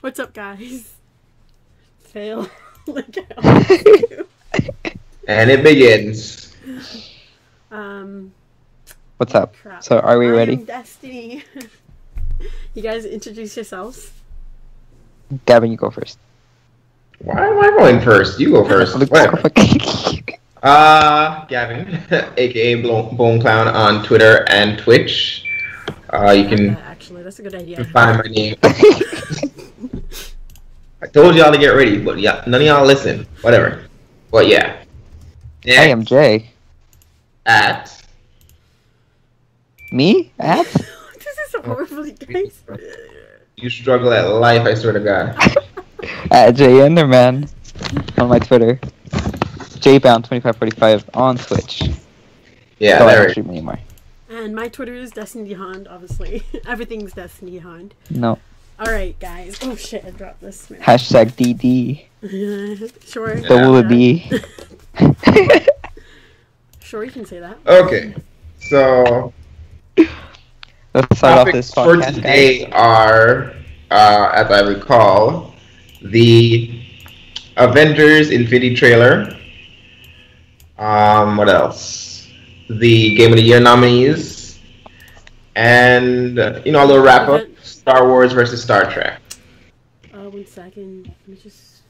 What's up, guys? Fail. Like I always do. And it begins. What's up? Crap. So, are we I ready? am Destiny. You guys introduce yourselves. Gavin, you go first. Why am I going first? You go first. Whatever. Gavin, aka Bone Clown on Twitter and Twitch. You can Actually, that's a good idea. find my name. I told y'all to get ready, but yeah, none of y'all listen. Whatever. But yeah. I am Jay. At Me? At? This is horribly guys. you struggle at life, I swear to God. At Jay Enderman on my Twitter. JBound2545 on Twitch. Yeah, So I there don't it stream anymore. And my Twitter is Destiny Hond, obviously. Everything's Destiny Hond. No. Alright, guys. Oh shit, I dropped this. Hashtag DD. Sure. Double D. Sure, you can say that. Okay. So Let's start off topics this for podcast, today guys. are, as I recall, the Avengers Infinity trailer. What else? The Game of the Year nominees, and a little wrap up: Star Wars versus Star Trek. 1 second. Let me just.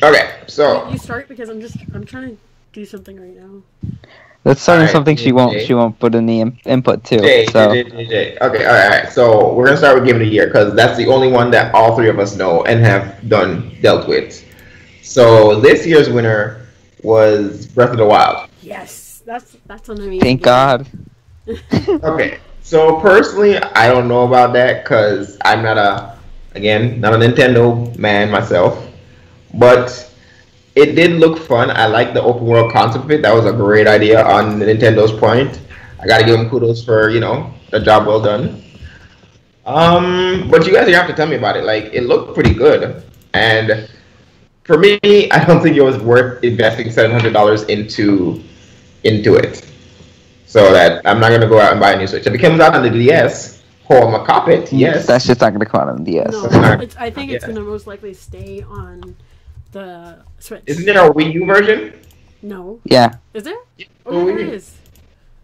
Okay, so You start because I'm trying to do something right now. Let's start with Alright, something she Jay. won't put in the input too. Jay. So Okay, all right. So we're gonna start with Game of the Year because that's the only one that all three of us know and have dealt with. So this year's winner was Breath of the Wild. Yes, that's an amazing. thank game. God. Okay, so personally, I don't know about that because I'm not a Nintendo man myself, but it did look fun. I like the open world concept of it. That was a great idea on Nintendo's point. I gotta give them kudos for a job well done. But you guys are gonna have to tell me about it. Like, it looked pretty good, and for me, I don't think it was worth investing $700 into it. So that I'm not gonna go out and buy a new Switch. If it comes out on the DS, I'm gonna cop it. Yes, That's just not gonna come out on the DS. No, not- I think it's yeah. gonna most likely stay on the Switch. Isn't there a Wii U version? No, Yeah. is there? Oh, Oh, there Wii U. is.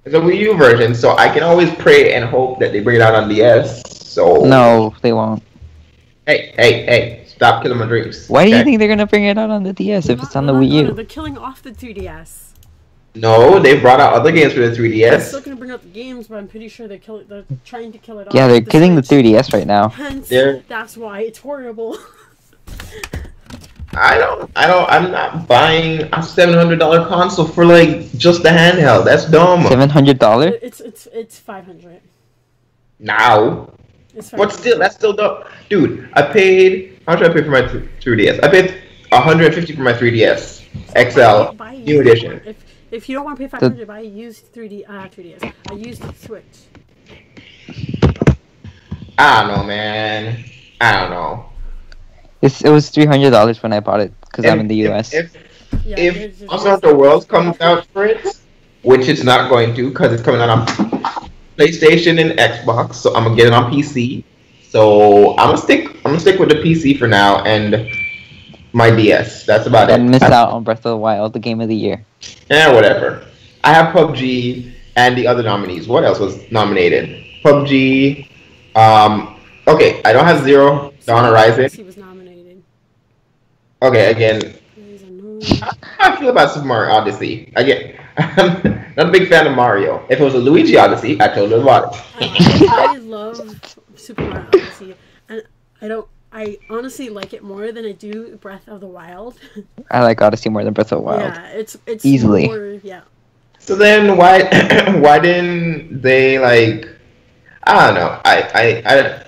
There's a Wii U version, so I can always pray and hope that they bring it out on DS. So No, they won't. Hey, stop killing my dreams. Why do you okay? think they're gonna bring it out on the DS if it's on the They're not Wii gonna. U? They're killing off the 3DS. No, they brought out other games for the They're 3DS. still gonna bring out the games, but I'm pretty sure they're trying to kill it off. Yeah, they're with killing the Switch. 3DS right now. Hence, They're- that's why it's horrible. I'm not buying a $700 console for just the handheld. That's dumb. $700? It's 500. Now, It's but 500. still, that's still dumb, dude. I paid. How much did I pay for my 3DS? I paid $150 for my 3DS XL Buy a new used edition. one. If you don't want to pay 500, buy a used 3DS. I used Switch. I don't know, man. I don't know. It was $300 when I bought it because I'm in the US. Yeah, If there's just- Monster Hunter World comes out for it, which it's not going to because it's coming out on PlayStation and Xbox, so I'm gonna get it on PC. So I'm gonna stick with the PC for now and my DS. That's about it. And miss out on Breath of the Wild, the game of the year. Yeah, whatever. I have PUBG and the other nominees. What else was nominated? PUBG. Okay, I don't have Zero Dawn Horizon. He was nominated. Okay, again, He's a no. how I feel about Super Mario Odyssey. Again, I'm not a big fan of Mario. If it was a Luigi Odyssey, I told you about it. I love Super Mario Odyssey, and I honestly like it more than I do Breath of the Wild. I like Odyssey more than Breath of the Wild. Yeah, it's Easily. More, yeah. So then, why didn't they I don't know. I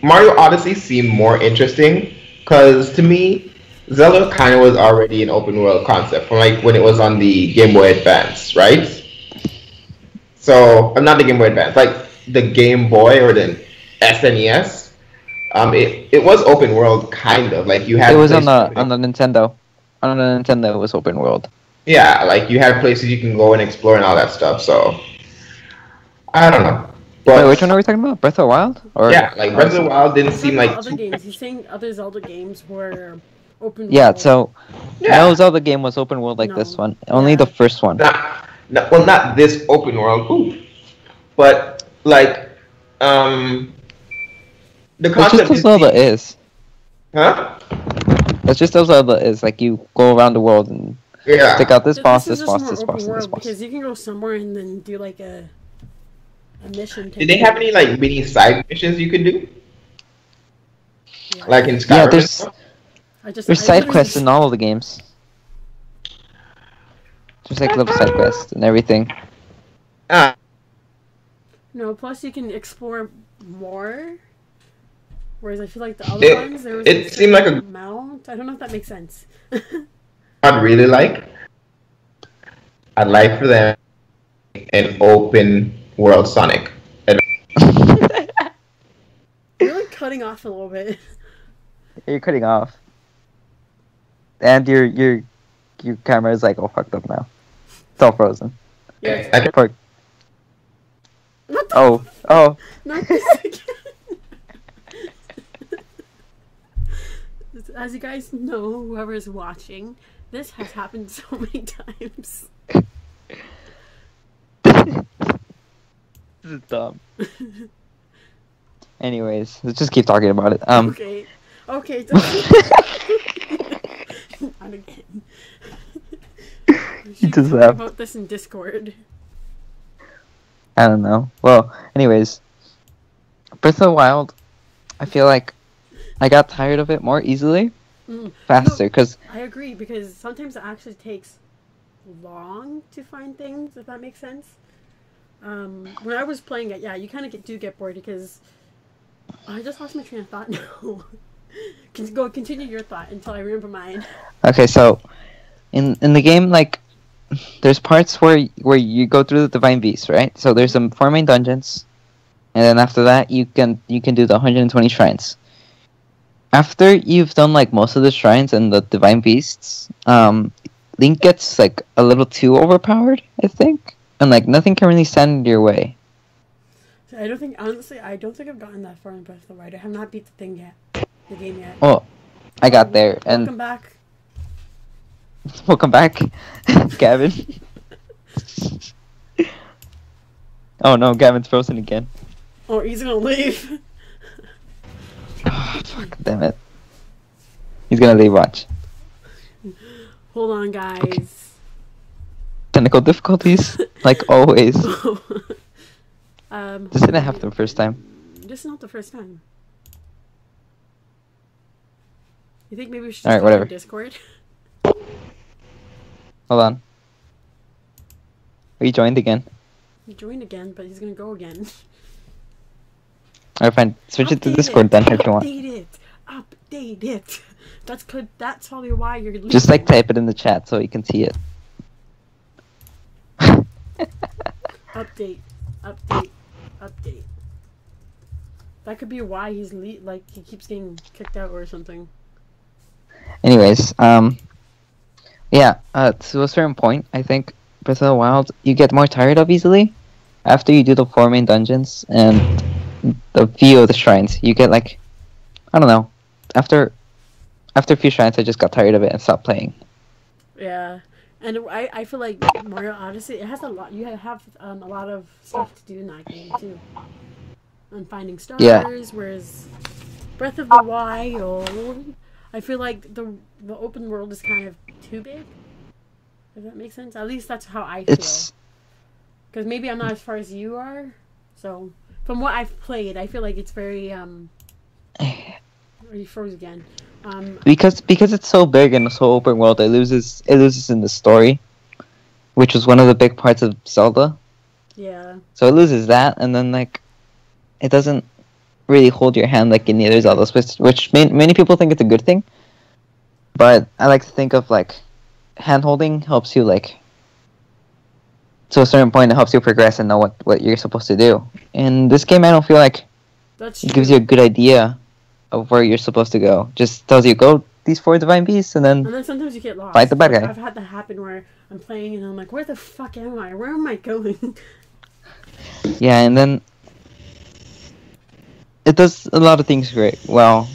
Mario Odyssey seemed more interesting because to me, Zelda kind of was already an open world concept from when it was on the Game Boy Advance, right? So I'm not the Game Boy Advance, like the Game Boy or the SNES. It was open world kind of like you had. It was on places- the Nintendo. On the Nintendo, it was open world. Yeah, like you had places you can go and explore and all that stuff. So I don't know. Wait, which But one are we talking about? Breath of the Wild? Or yeah, like Breath of the Wild didn't He's seem talking about like other too. games. He's saying other Zelda games were open yeah. world. So no Yeah, Zelda game was open world like No. this one. Only the Yeah. first one. well, not this open world, but like the That's just concept how did Zelda seem, is. huh? That's just how Zelda is. Like you go around the world and take Yeah. out this boss, This is this just boss, more this open boss, and this world boss. because you can go somewhere and then do like a mission. Did they have any like mini side missions you could do, Yeah. like in Yeah, Skyrim and stuff? there's side quests in all of the games. There's like little side quests and everything. Ah, No, plus you can explore more. Whereas I feel like the other ones, there was it seemed like a amount. I don't know if that makes sense. I'd really like. I'd like for them an open world Sonic. You're like cutting off a little bit. You're cutting off, and your camera is like all fucked up now. It's all frozen. Yeah. I could- Fuck. What the Oh. Not this again. As you guys know, whoever's watching, this has happened so many times. This is dumb. Anyways, let's just keep talking about it. Okay. Okay. Not again. We should Just talk laughed. about this in Discord. I don't know. Well, anyways, Breath of the Wild, I feel like I got tired of it more easily, faster, because I agree, because sometimes it actually takes long to find things, if that makes sense. When I was playing it, yeah, you kind of do get bored because I just lost my train of thought now. Continue your thought until I remember mine. okay, so in the game, like, there's parts where you go through the Divine Beast, right? So there's some 4 main dungeons, and then after that you can do the 120 shrines. After you've done like most of the shrines and the Divine Beasts, Link gets like a little too overpowered, I think, and like nothing can really stand in your way. So I don't think I've gotten that far in Breath of the Wild. I have not beat the game yet. Well, I got there, and Welcome back. welcome back, Gavin. Oh no, Gavin's frozen again. Oh, he's gonna leave. Oh, fuck, damn it. He's gonna leave, watch. Hold on, guys. Okay. Technical difficulties, like always. This didn't happen the first time. This is not the first time. You think maybe we should Alright, just whatever. Discord? Hold on. We joined again. He joined again, but he's gonna go again. Alright, fine. Switch it to Update Discord then if you want. Update it. That's good. That's probably why you're leaving. Just like type it in the chat so you can see it. Update. That could be why he's like he keeps getting kicked out or something. Anyways, yeah, to a certain point, I think Breath of the Wild, you get more tired of easily after you do the 4 main dungeons and the few of the shrines. You get like, I don't know, after a few shrines, I just got tired of it and stopped playing. Yeah, and I feel like Mario Odyssey, it has a lot. You have a lot of stuff to do in that game too. And finding stars, Yeah. whereas Breath of the Wild, I feel like the open world is kind of too big. Does that make sense? At least that's how I feel. It's Because maybe I'm not as far as you are. So from what I've played, I feel like it's very Or you froze again. because it's so big and so open world, it loses in the story, which was one of the big parts of Zelda. Yeah. So it loses that, and then like it doesn't really hold your hand like in the other Zeldas, which many people think it's a good thing. But I like to think of like hand holding helps you like to a certain point. It helps you progress and know what you're supposed to do. In this game, I don't feel like That's it gives you a good idea of where you're supposed to go. Just tells you go these 4 divine beasts and then sometimes you get lost. fight the bad guy. I've had that happen where I'm playing and I'm like, where the fuck am I? Where am I going? yeah, and then it does a lot of things very well.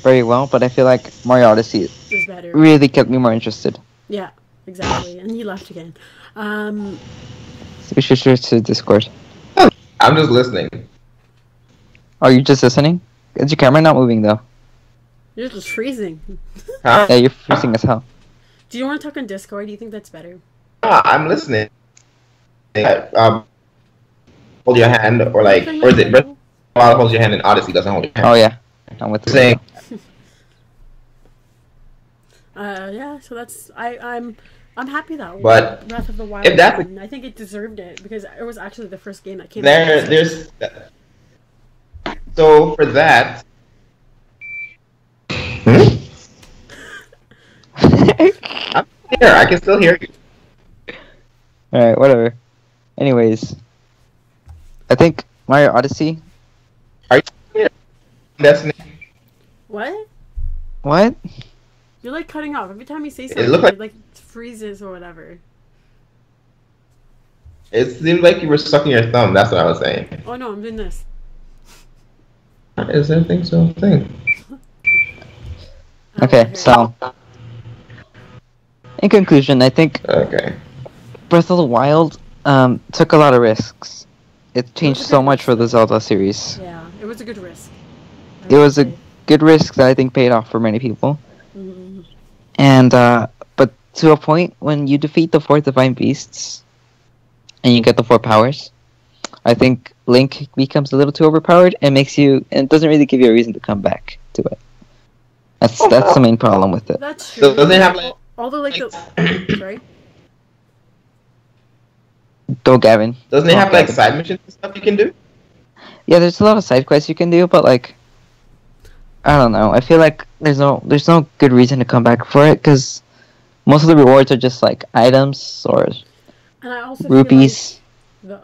But I feel like Mario Odyssey It's better. really kept me more interested. Yeah, exactly. And he left again. So we should switch to Discord. I'm just listening. Are you just listening? Is your camera not moving though? You're just freezing. Huh? Yeah, you're freezing as hell. Do you want to talk on Discord? Do you think that's better? I'm listening. Hold your hand, or like, Okay, or is it yeah. Breath of the Wild holds your hand and Odyssey doesn't hold your hand? Oh yeah, I'm with you. Saying, Yeah. So that's I'm happy that But Breath of the Wild. if that's won. I think it deserved it because it was actually the first game that came out. there's so for that. Hmm? I'm here. I can still hear you. Alright, whatever. Anyways, I think Mario Odyssey. Are you here? Destiny? What? What? You're like cutting off every time you say something. looked like- it, like freezes or whatever. It seemed like you were sucking your thumb. That's what I was saying. Oh no, I'm doing this. Is everything so thing? Okay, so in conclusion, I think Okay. Breath of the Wild took a lot of risks. It changed so much for the Zelda series. Yeah, it was a good risk. It was a good risk that I think paid off for many people. Mm-hmm. And but to a point when you defeat the 4 divine beasts and you get the 4 powers, I think Link becomes a little too overpowered and doesn't really give you a reason to come back to it. That's the main problem with it. That's true. So doesn't it have like? Although like the sorry. Go, Gavin. Doesn't it Go, have like Gavin. side missions and stuff you can do? Yeah, there's a lot of side quests you can do, but like, I don't know. I feel like there's no good reason to come back for it because most of the rewards are just like items or And I also rupees. feel like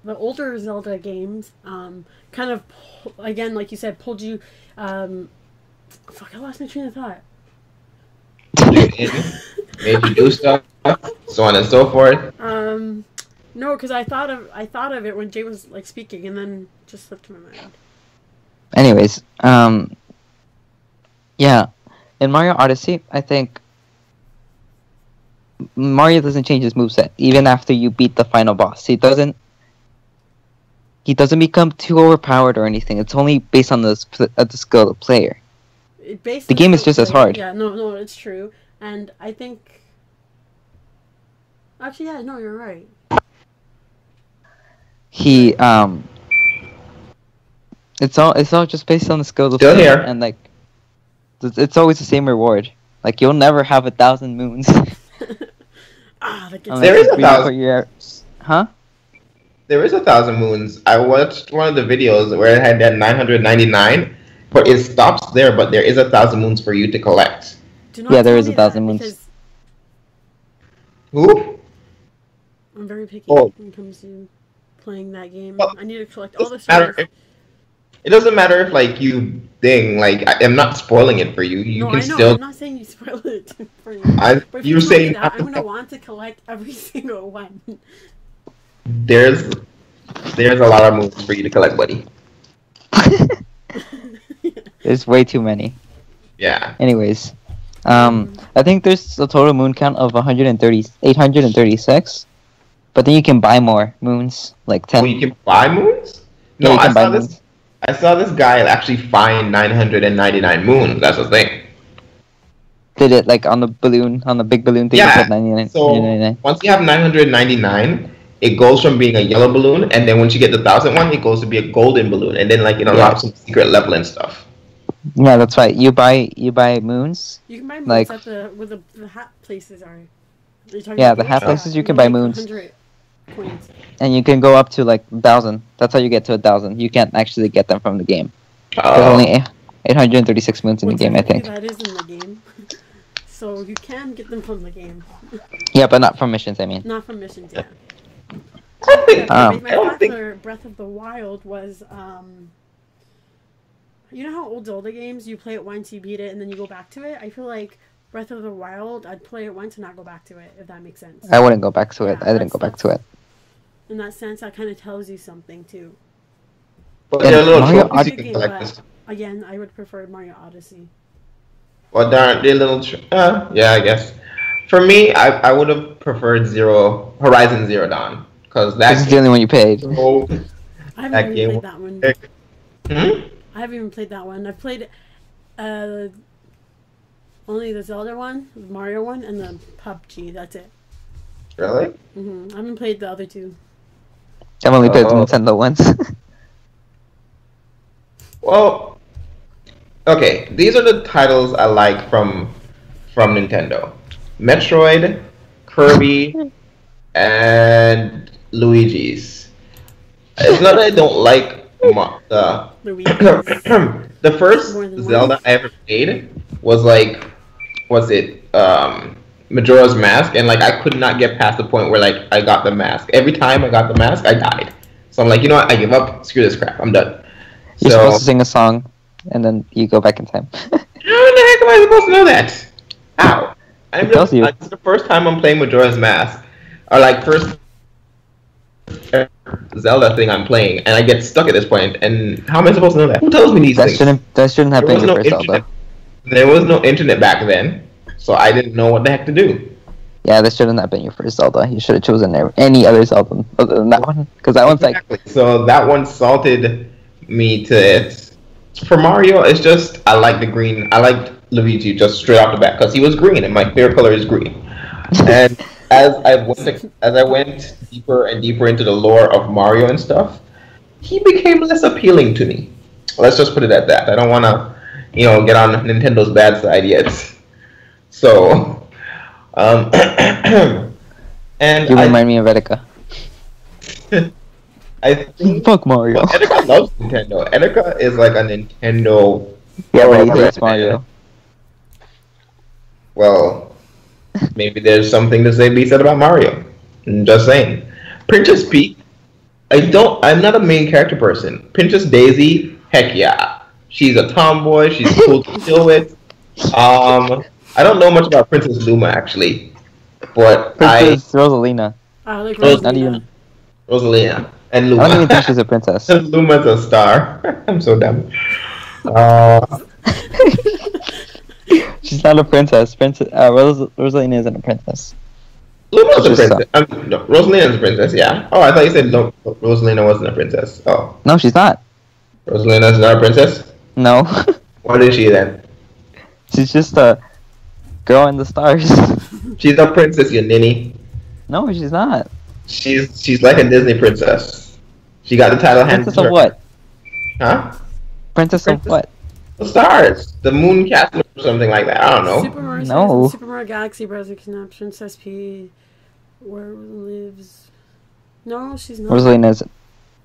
the older Zelda games kind of again like you said pulled you fuck, I lost my train of thought. Made you do stuff, so on and so forth. No, because I thought of it when Jay was like speaking, and then just slipped my mind. Anyways, yeah, in Mario Odyssey, I think Mario doesn't change his moveset even after you beat the final boss. He doesn't become too overpowered or anything. It's only based on the skill of the player. The game is just as hard. Yeah, no, it's true, and I think actually, yeah, no, you're right. He it's all just based on the skill of the Still player, here. and like it's always the same reward. Like you'll never have 1,000 moons. That gets unless There is you 1,000. put your- Huh? There is 1,000 moons. I watched one of the videos where it had that 999, but it stops there. But there is 1,000 moons for you to collect. Do not Yeah, there tell is me 1,000 that, moons. because Who? I'm very picky Oh. when it comes to playing that game. Well, I need to collect all the Doesn't matter stars. It doesn't matter if like you I'm not spoiling it for you. You No, can I know. still. I'm not saying you spoil it for me. I But if you you tell me say that, I'm gonna want to collect every single one. there's a lot of moons for you to collect, buddy. There's way too many. Yeah. Anyways, I think there's a total moon count of 836, but then you can buy more moons, like 10. Oh, you can buy moons? Yeah, No, you can I buy saw this. moons. I saw this guy actually find 999 moons. That's the thing. Did it like on the big balloon thing? Yeah, You put 99, So 999. once you have 999, it goes from being a yellow balloon, and then once you get the 1,000 one, it goes to be a golden balloon, and then like Yeah. unlock some secret level and stuff. Yeah, that's right. You buy moons. You can buy moons Like- at where the hat places are. You're talking Yeah, about the hat moons? places you and can they're buy like moons. 100 coins. And you can go up to like 1,000. That's how you get to 1,000. You can't actually get them from the game. There's Oh. only 836 moons in the Well, game, I think. technically that is in the game. So you can get them from the game. Yeah, but not from missions, I mean. Not from missions, yeah. I think My I don't thought think- for Breath of the Wild was, you know how old Zelda games, you play it once, you beat it, and then you go back to it? I feel like Breath of the Wild, I'd play it once and not go back to it, if that makes sense. I wouldn't go back to it. Yeah, I didn't go back to it. In that sense, that kind of tells you something, too. But And there are little Mario trophies you Good can game, collect. but again, I would prefer Mario Odyssey. Well, darn, they're little. Yeah, I guess. For me, I would have preferred Horizon Zero Dawn, because This that is the game. only one you played. So, I haven't that even game played was that one. sick. Hmm? I haven't even played that one. I've played uh, only the Zelda one, the Mario one, and the PUBG. That's it. Really? I haven't played the other two. I've only played the Oh. Nintendo ones. Well, okay. These are the titles I like from Nintendo: Metroid, Kirby, and Luigi's. It's not that I don't like Luigi's. the first More than Zelda one. I ever played was was it Majora's Mask, and like I could not get past the point where like I got the mask. Every time I got the mask, I died. So I'm like, you know what? I give up. Screw this crap. I'm done. You're So supposed to sing a song, and then you go back in time. how the heck am I supposed to know that? How? It tells you. This is the first time I'm playing Majora's Mask, or like first Zelda thing I'm playing, and I get stuck at this point. And how am I supposed to know that? Who tells me these things? That shouldn't have There been was your no first internet. Zelda. There was no internet back then, so I didn't know what the heck to do. Yeah, this shouldn't have been your first Zelda. You should have chosen any other Zelda other than that one, because that one's like Exactly. So that one salted me to it. For Mario, it's just I like the green. I liked Luigi just straight off the bat because he was green, and my favorite color is green. And as I went deeper and deeper into the lore of Mario and stuff, he became less appealing to me. Let's just put it at that. I don't want to, get on Nintendo's bad side yet. So, um, and you remind me of Etika. I think Fuck Mario. Etika loves Nintendo. Etika is like a Nintendo. Yeah, but he hates fan. Mario. Well, maybe there's something to be said about Mario. I'm just saying. Princess Peach, I'm not a main character person. Princess Daisy, heck yeah. She's a tomboy, she's cool to chill with. I don't know much about Princess Luma actually. But Princess Rosalina. I like Oh, Rosalina. Not even. Rosalina and Luma. I don't even think she's a princess. Luma's a star. I'm so dumb. She's not a princess. Rosalina isn't a princess. Luma's a Just, princess. No, Rosalina's a princess, yeah. Oh, I thought you said no, Rosalina wasn't a princess. Oh, No, she's not. Rosalina's not a princess? No. What is she then? She's just a girl in the stars. She's a princess, you ninny. No, she's not. She's like a Disney princess. She got the title handed Princess to of her. what? Huh? Princess of what? The stars. The moon castle or something like that. I don't know. Super Mario, No. Super Mario Galaxy Browser Kidnap Princess P. Where lives? No, she's not. Rosalina isn't.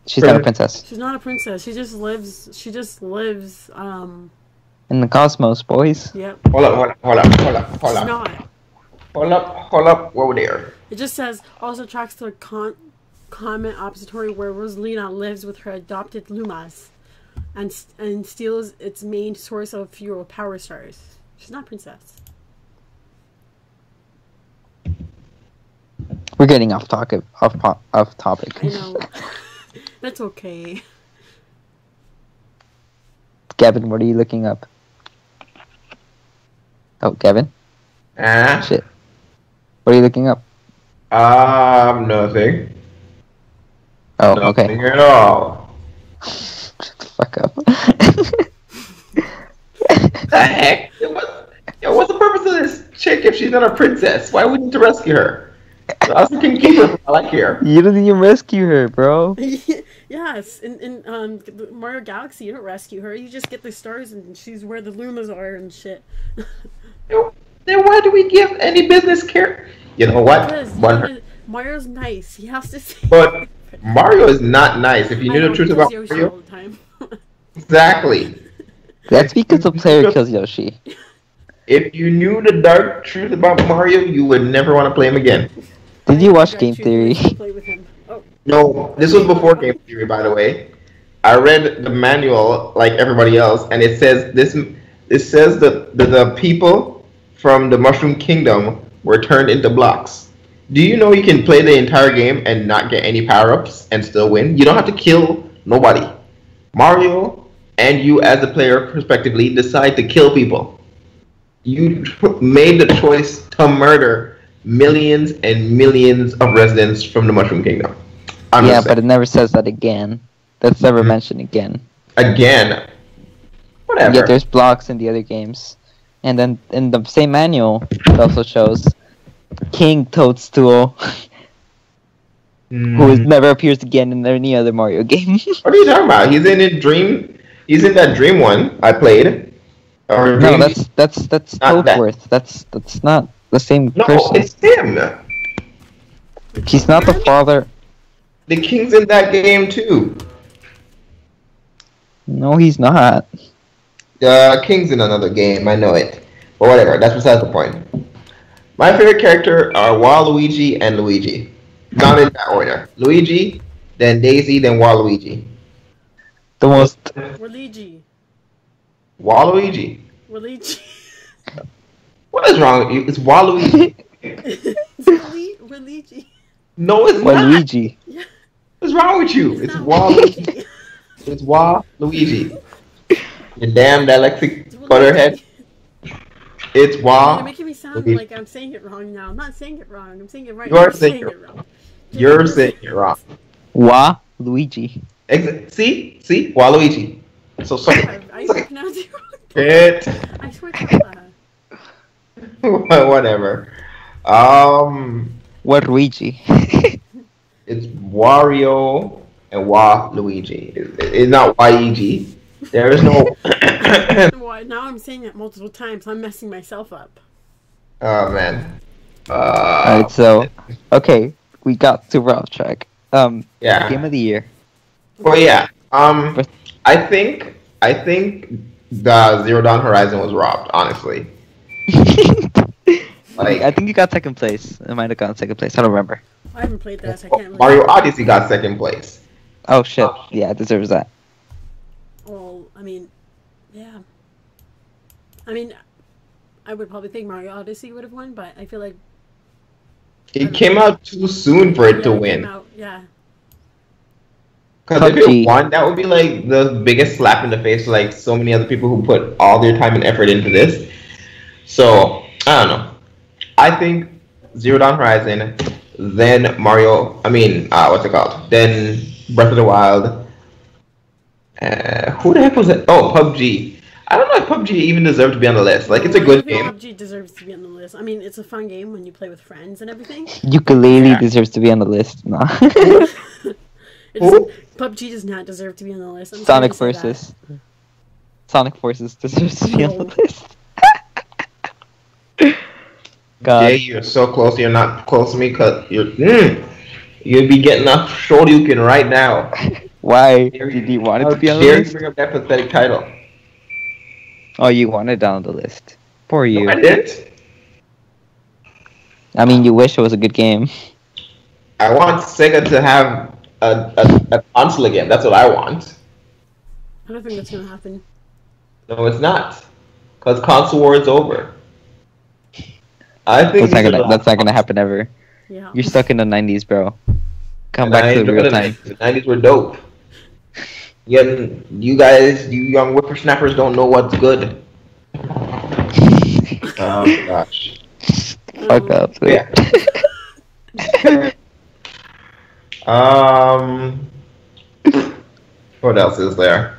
She's not a princess. She's not a princess. She just lives. She just lives. In the cosmos, boys. Yep. Hold up. She's not. Hold up. Whoa there. It just says also tracks the comment observatory where Rosalina lives with her adopted Lumas, and steals its main source of fuel, power stars. She's not a princess. We're getting off topic. Off topic. I know. That's okay. Gavin, what are you looking up? Oh, Gavin? Shit. What are you looking up? Nothing. Oh, Nothing okay. at all. Shut the fuck up. The heck? What's the purpose of this chick if she's not a princess? Why would we need to rescue her? I also can keep her. I like her. You didn't even rescue her, bro. Yes, in Mario Galaxy, you don't rescue her. You just get the stars, and she's where the Lumas are and shit. Then why do we give any business care? You know what? Because Mario's nice. He has to say. But Mario is not nice. If you I knew know the truth he about kills Yoshi Mario, all the time. exactly. That's because the player kills Yoshi. If you knew the dark truth about Mario, you would never want to play him again. Did you watch I Game choose Theory? to play with him. Oh. No, this was before Game Theory, by the way. I read the manual like everybody else, and it says this. It says that the people from the Mushroom Kingdom were turned into blocks. Do you know you can play the entire game and not get any power-ups and still win? You don't have to kill nobody. Mario and you as a player, respectively, decide to kill people. You made the choice to murder millions and millions of residents from the Mushroom Kingdom. I'm Yeah, just but saying. it never says that again. That's never mentioned again. Again, Yet whatever. there's blocks in the other games. And then in the same manual, it also shows King Toadstool, who Mm. never appears again in any other Mario game. What are you talking about? He's in a dream. He's in that dream one I played. Or No, dream. that's Not that. Toadworth. That's not the same No, person. it's him. He's not the father. The king's in that game too. No, he's not. The king's in another game. I know it. But whatever. That's besides the point. My favorite character are Waluigi and Luigi. Not in that order. Luigi, then Daisy, then Waluigi. The most. Luigi. Waluigi. Luigi. What is wrong with you? It's Waluigi. It's Luigi. No, it's not. Waluigi. Yeah. What's wrong with you? It's not Waluigi. It's Waluigi. You damn dyslexic It's butterhead. It's You're making me sound Luigi. like I'm saying it wrong now. I'm not saying it wrong. I'm saying it right. You are You're saying it wrong. You're saying it wrong. Waluigi. See? Waluigi. So sorry. I pronounced it wrong. It. I swear to God. Whatever. Waluigi. It's Wario and Waluigi. It's not Waluigi. There is no. Well, now I'm saying it multiple times. I'm messing myself up. Oh man. Alright, so okay, we got super off track. Yeah. Game of the year. Well, yeah. I think the Zero Dawn Horizon was robbed. Honestly. Like I think you got second place. It might have gotten second place. I don't remember. I haven't played that, so I can't really. Mario Odyssey got second place. Oh shit. Yeah, it deserves that. Well, I mean, yeah. I mean, I would probably think Mario Odyssey would have won, but I feel like It came out too soon for it to it win. came out, yeah. Because if PUBG. it won, that would be like the biggest slap in the face for like so many other people who put all their time and effort into this. So I don't know. I think Zero Dawn Horizon, then Mario. I mean, what's it called? Then Breath of the Wild. Who the heck was it? Oh, PUBG. I don't know if PUBG even deserved to be on the list. Like, it's a good game. PUBG deserves to be on the list. I mean, it's a fun game when you play with friends and everything. Ukulele Yeah. deserves to be on the list. No. PUBG does not deserve to be on the list. I'm Sonic sorry to say Forces. Sonic Forces deserves to be on the No. list. God. Jay, you're so close. You're not close to me because you'd be getting a Shoryuken right now. Why did you want it to be on the Dare you list? bring up that pathetic title? Oh, you want it on the list. Poor you. No, I didn't. I mean, you wish it was a good game. I want Sega to have a console again. That's what I want. I don't think that's gonna happen. No, it's not. Because console war is over. I think That's not gonna happen ever. Yeah. You're stuck in the 90s, bro. Come back to the real time. The 90s were dope. Yet you guys, you young whippersnappers, don't know what's good. Oh gosh. Fuck up. Yeah. What else is there?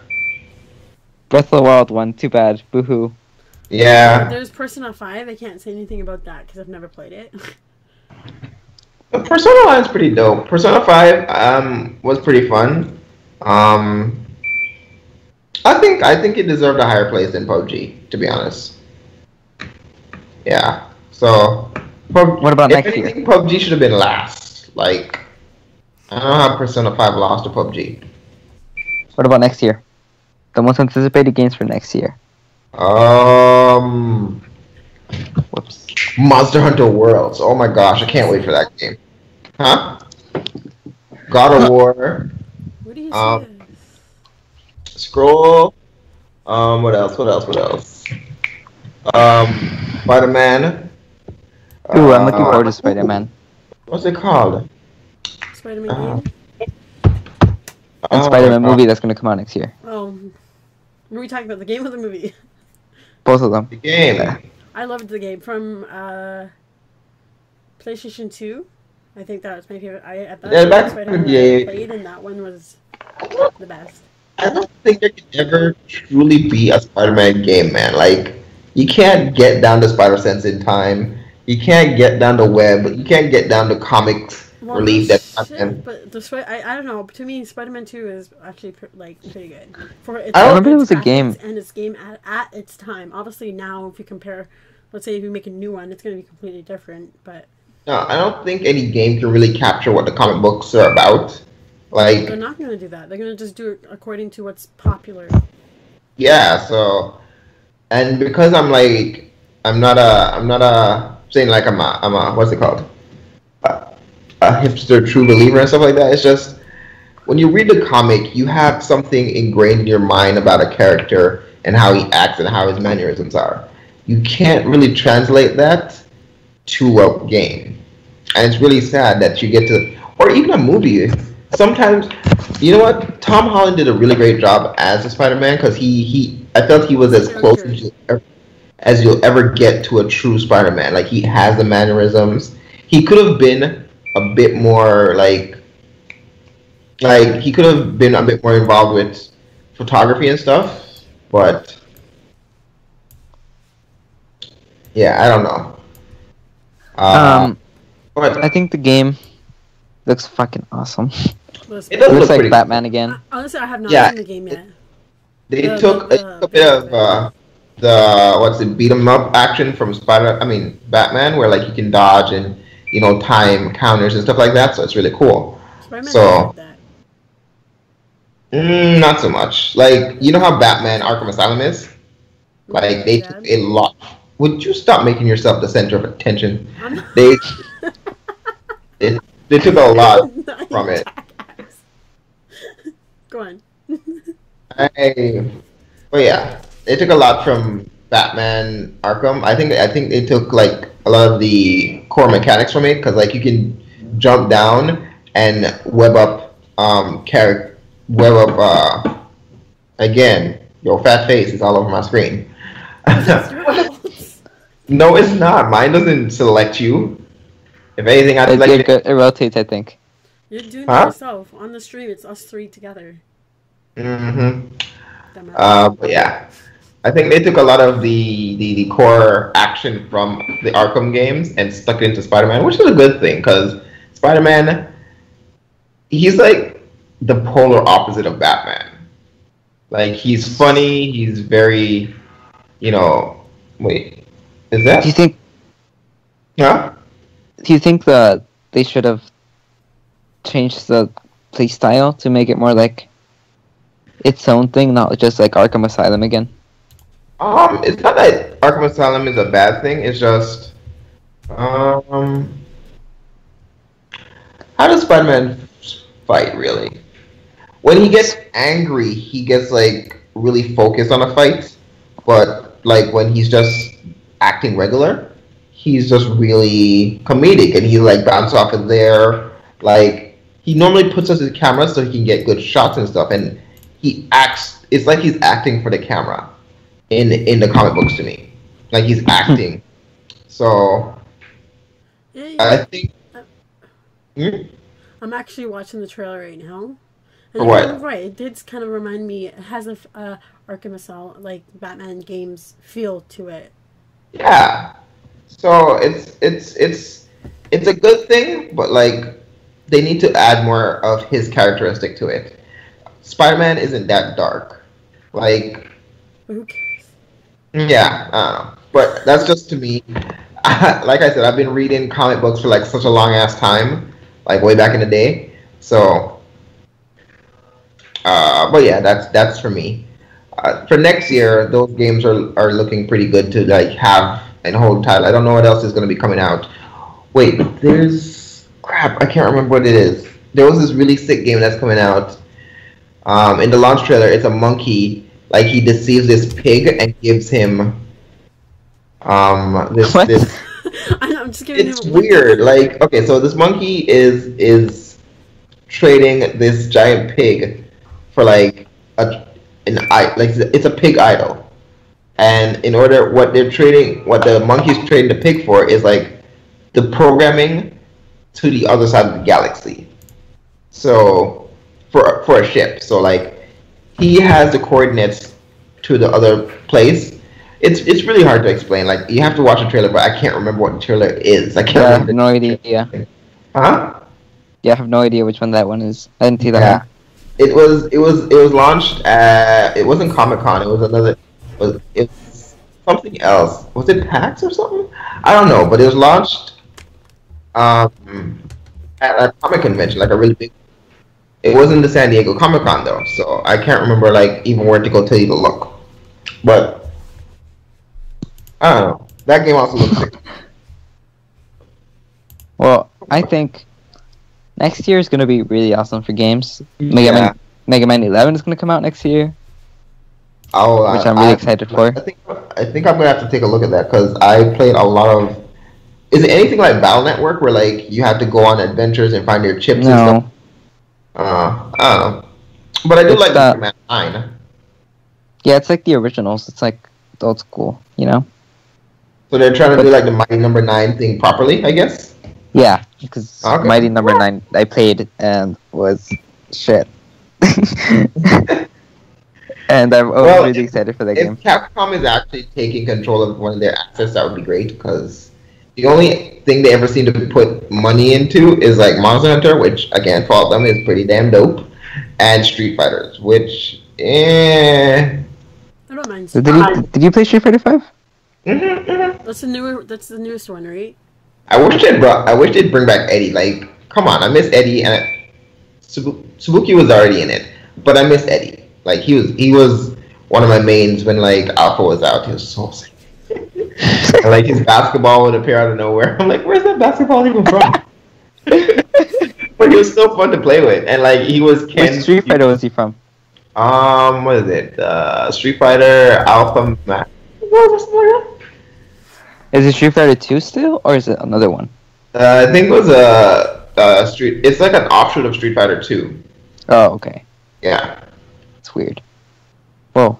Breath of the Wild one. Too bad. Boo-hoo. Yeah. There's Persona 5. I can't say anything about that because I've never played it. Persona Line's pretty dope. Persona 5 was pretty fun. I think it deserved a higher place than PUBG, to be honest. Yeah. So What about if next year? anything, PUBG should have been last. Like, I don't know how Persona 5 lost to PUBG. What about next year? The most anticipated games for next year. Whoops. Monster Hunter Worlds. Oh my gosh, I can't wait for that game. Huh? God of War. What do you Um, say? Scroll. What else? Spider-Man. Ooh, I'm looking forward to Spider-Man. What's it called? Spider-Man game? and Oh my Spider-Man god, movie that's gonna come out next year. Oh, were we talking about the game or the movie? Both of them. the game. Yeah. I loved the game from PlayStation 2. I think that was my favorite. At that Yeah, time, back Spider-Man in that the I day, played, and that one was the best. I don't think there could ever truly be a Spider-Man game, man. Like, you can't get down to Spider Sense in time. You can't get down to web. You can't get down to comics Well, no relief. That shit, but I don't know. To me, Spider-Man 2 is actually pretty good for its, I I don't. remember there was a graphics game. and its game at its time. Obviously, now if you compare, let's say if you make a new one, it's going to be completely different. But No, I don't think any game can really capture what the comic books are about. they're Like, not going to do that. They're going to just do it according to what's popular. yeah. So, and because I'm not a saying like I'm a what's it called? A hipster true believer and stuff like that. It's just when you read the comic, you have something ingrained in your mind about a character and how he acts and how his mannerisms are. You can't really translate that to a game, and it's really sad that you get to, or even a movie. Sometimes, you know what? Tom Holland did a really great job as a Spider-Man because I felt he was as close Character. as you'll ever get to a true Spider-Man. Like he has the mannerisms. He could have been a bit more like he could have been a bit more involved with photography and stuff, but yeah, I don't know. Uh, Um, but I think the game looks fucking awesome. Let's- it It does looks look like pretty. Batman again. Honestly, I have not Yeah, seen the game yet. they The- took the- a bit of the what's it beat 'em up action from Batman, where like you can dodge and time counters and stuff like that. So it's really cool. Spider-Man So did that. not so much. Like you know how Batman Arkham Asylum is. Like they Yeah. took a lot. Would you stop making yourself the center of attention? I'm not- They they, they took a lot Not from you it. jackass. Go on. But yeah, they took a lot from Batman Arkham. I think they took like a lot of the core mechanics from it because like you can jump down and web up again. Your fat face is all over my screen. It's your fault. No, it's not. Mine doesn't select you. If anything, I select It rotates, I think. You're doing Huh? it yourself. On the stream, it's us three together. Mm-hmm. Dumbass. But yeah, I think they took a lot of the core action from the Arkham games and stuck it into Spider-Man, which is a good thing because Spider-Man, he's like the polar opposite of Batman. Like he's funny, he's very, wait, is Do you that? think? Huh? Do you think that they should have changed the play style to make it more like its own thing, not just like Arkham Asylum again? It's not that Arkham Asylum is a bad thing. It's just, how does Spider-Man fight really? When he gets angry, he gets like really focused on a fight, but like when he's just acting regular, he's just really comedic and he like bounces off of there. Like he normally puts us his camera so he can get good shots and stuff, and he acts. It's like he's acting for the camera in the comic books to me. Like he's acting. So Yeah, I think. uh, Hmm? I'm actually watching the trailer right now. For And what? you're kind of right. It did kind of remind me. It has a Arkham Asylum, like Batman games feel to it. Yeah. So it's a good thing, but like they need to add more of his characteristic to it. Spider-Man isn't that dark. Like, But who cares? yeah, I don't know. But that's just to me. Like I said, I've been reading comic books for like such a long ass time, like way back in the day. So, but yeah, that's for me. For next year, those games are looking pretty good to like have and hold title. I don't know what else is going to be coming out. Wait, there's crap. I can't remember what it is. There was this really sick game that's coming out. In the launch trailer, it's a monkey. Like he deceives this pig and gives him this What? this. I'm just giving It's him weird. Like okay, so this monkey is trading this giant pig for like it's a pig idol, and in order what the monkey's trading the pig for is like the programming to the other side of the galaxy. So for a ship, so like he has the coordinates to the other place. It's really hard to explain. Like you have to watch the trailer, but I can't remember what the trailer is. I can't Yeah, I have remember. no idea. Huh? Yeah, I have no idea which one that one is. I didn't see that Yeah. one. It was launched at, it wasn't Comic Con. It was another. It was something else. Was it PAX or something? I don't know. But it was launched at a comic convention, like a really big. It wasn't the San Diego Comic Con though, so I can't remember like even where to go tell you to look. But I don't know. That game also looks sick. Well, I think next year is going to be really awesome for games. Yeah. Mega Man 11 is going to come out next year, Oh, which I'm really excited for. I think I'm gonna have to take a look at that because I played a lot of. Is it anything like Battle Network where like you have to go on adventures and find your chips and stuff? No, I don't know. But I do It's like the- Mega Man 9. yeah, it's like the originals. It's like the old school, you know? So they're trying to do like the Mighty Number 9 thing properly, I guess. Yeah, because Okay. Mighty Number 9 I played and was shit. And I'm Well, really excited for that game. If Capcom is actually taking control of one of their assets, that would be great because the only thing they ever seem to put money into is like Monster Hunter, which again, for all of them, is pretty damn dope, and Street Fighters, which I don't mind. Did you play Street Fighter 5? That's the newest one, right? I wish they'd bring back Eddie. Like, come on, I miss Eddie, and Sabuki was already in it, but I miss Eddie. Like he was one of my mains when like Alpha was out. He was so sick. And like his basketball would appear out of nowhere. I'm like, where's that basketball even from? But he was so fun to play with, and like he was Which Street Fighter was he from? What is it? Street Fighter Alpha Max. What was something like that? Is it Street Fighter 2 still, or is it another one? I think it was a Street. It's like an offshoot of Street Fighter 2. Oh, okay. Yeah. It's weird. Well,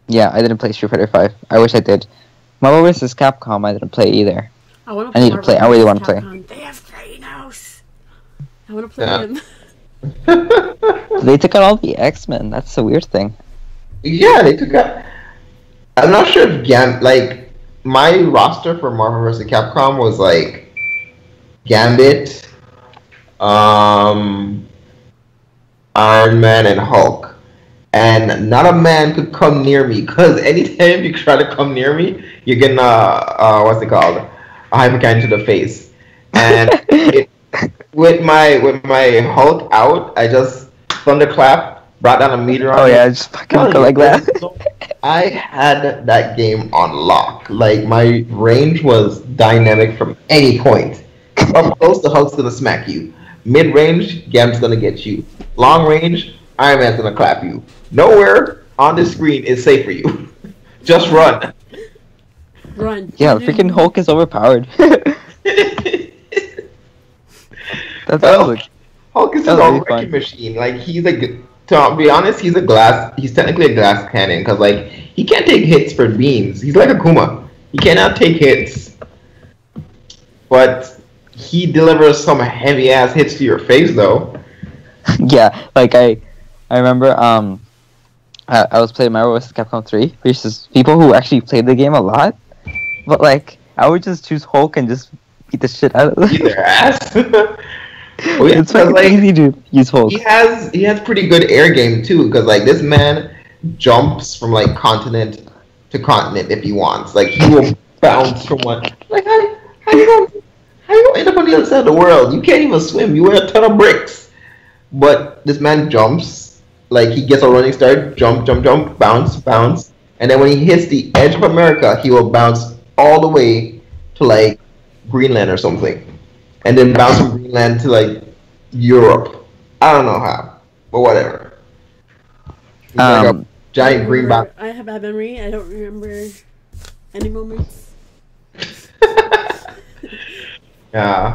yeah, I didn't play Street Fighter 5. I wish I did. Marvel vs. Capcom, I didn't play either. I need to play. I really want to play. They have Thanos. I want to play Yeah. him. They took out all the X-Men. That's the weird thing. Yeah, they took out. I'm not sure if like my roster for Marvel vs. Capcom was like Gambit, Iron Man, and Hulk, and not a man could come near me because anytime you try to come near me, you're getting what's it called, a hypercan to the face, and with my Hulk out, I just thunderclap, brought down a meteor on Oh it. yeah, just fucking go like that. I had that game on lock. Like my range was dynamic from any point. Up close, the Hulk's gonna smack you. Mid range, Gam's gonna get you. Long range, Iron Man's gonna clap you. Nowhere on the screen is safe for you. Just run. Run. Yeah, freaking Hulk is overpowered. That's Well, like, Hulk is That just was a really wrecking fun. machine. Like he's to be honest, he's technically a glass cannon because like he can't take hits for beams. He's like a Kuma. He cannot take hits, but he delivers some heavy ass hits to your face though. yeah, like I remember I was playing Marvel vs. Capcom 3 versus people who actually played the game a lot, but like I would just choose Hulk and just beat the shit out of them. Beat their ass. Well, yeah, It's fucking like, easy to use Hulk. he has pretty good air game too because like this man jumps from like continent to continent if he wants. Like he will bounce from one. Like how you gonna end up on the other side of the world? You can't even swim. You wear a ton of bricks. But this man jumps. Like he gets a running start, jump, bounce, and then when he hits the edge of America, he will bounce all the way to like Greenland or something, and then bounce from Greenland to like Europe. I don't know how, but whatever. He's like a giant green box. I have bad memory. I don't remember any moments. Yeah.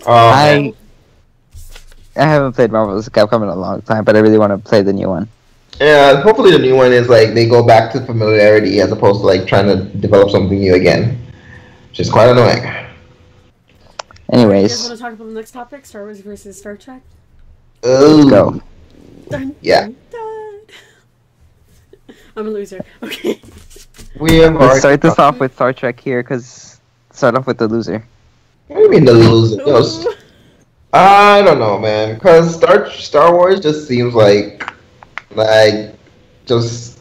I I haven't played Marvel vs. Capcom in a long time, but I really want to play the new one. Yeah, hopefully the new one is like they go back to familiarity as opposed to like trying to develop something new again, which is quite annoying. Alright, you guys Anyways, want to talk about the next topic? Star Wars versus Star Trek? Oh, go. Dun, Yeah. dun, dun. I'm a loser. Okay. we have Let's already start this talked- off with Star Trek here, because start off with the loser. What do you mean the loser? Just, Ooh. I don't know, man. Cause Star Wars just seems like just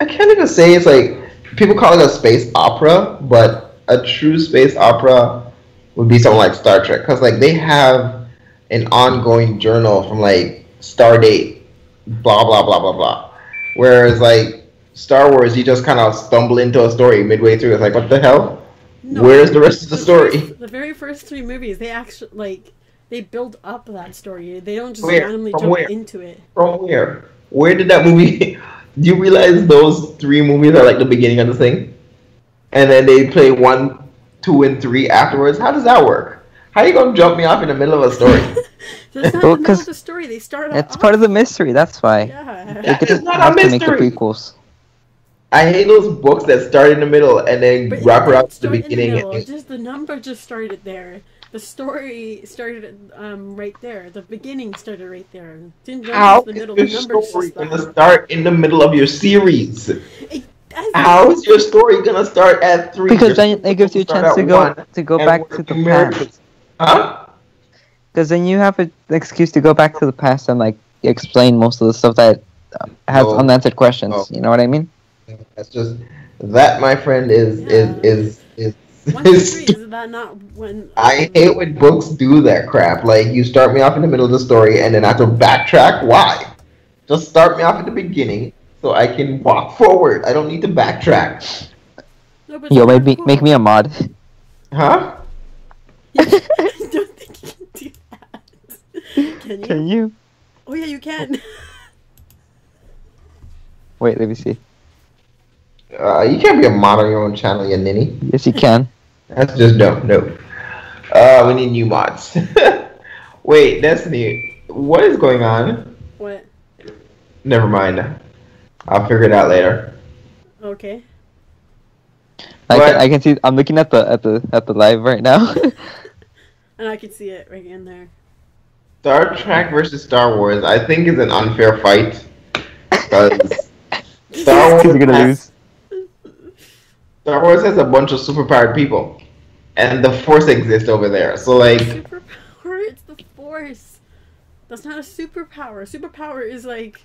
I can't even say it's like people call it a space opera, but a true space opera would be something like Star Trek, because like they have an ongoing journal from like Stardate, blah blah blah blah blah. Whereas like Star Wars, you just kind of stumble into a story midway through. It's like, what the hell? No, Where's the rest of the story? The very first 3 movies, they actually like they build up that story. They don't just Where? randomly From jump where? into it. From where? Where did that movie? Do you realize those 3 movies are like the beginning of the thing, and then they play 1, 2, and 3 afterwards? How does that work? How you gonna jump me off in the middle of a story? That's not Well, the middle 'cause of the story. They start It's off. part of the mystery, that's why. Yeah. They That could is not a have to make the mystery. prequels. I hate those books that start in the middle and then But wrap it around didn't to the start in the beginning. middle. Just the number just started there. The story started right there. The beginning started right there. Didn't jump How into the is middle. your The number's story just gonna that. start in the middle of your series? It doesn't. How is your story gonna start at 3? Because Your then story it gives you a start chance at to go 1 and back work to the in miracles. past. Huh? Because then you have an excuse to go back to the past and like explain most of the stuff that has No. unanswered questions. No. You know what I mean? That's just that, my friend, is Yeah. is 1, 2, 3. stupid. Is that not when? I hate when books do that crap. Like you start me off in the middle of the story and then I have to backtrack. Why? Just start me off at the beginning so I can walk forward. I don't need to backtrack. No, but Yo, it's make me a mod. Huh? I don't think you can do that. Can you? Can you? Oh yeah, you can. Wait, let me see. You can't be a mod on your own channel, you ninny. Yes, you can. That's just dumb. No. We need new mods. Wait, Destiny, what is going on? What? Never mind. I'll figure it out later. Okay. What? I can see. I'm looking at the live right now. And I could see it right in there. Star Trek versus Star Wars, I think, is an unfair fight. Because Star Because you're gonna Wars lose. Star Wars has a bunch of superpowered people, and the Force exists over there. So like, Superpower? It's the Force. That's not a superpower. Superpower is like,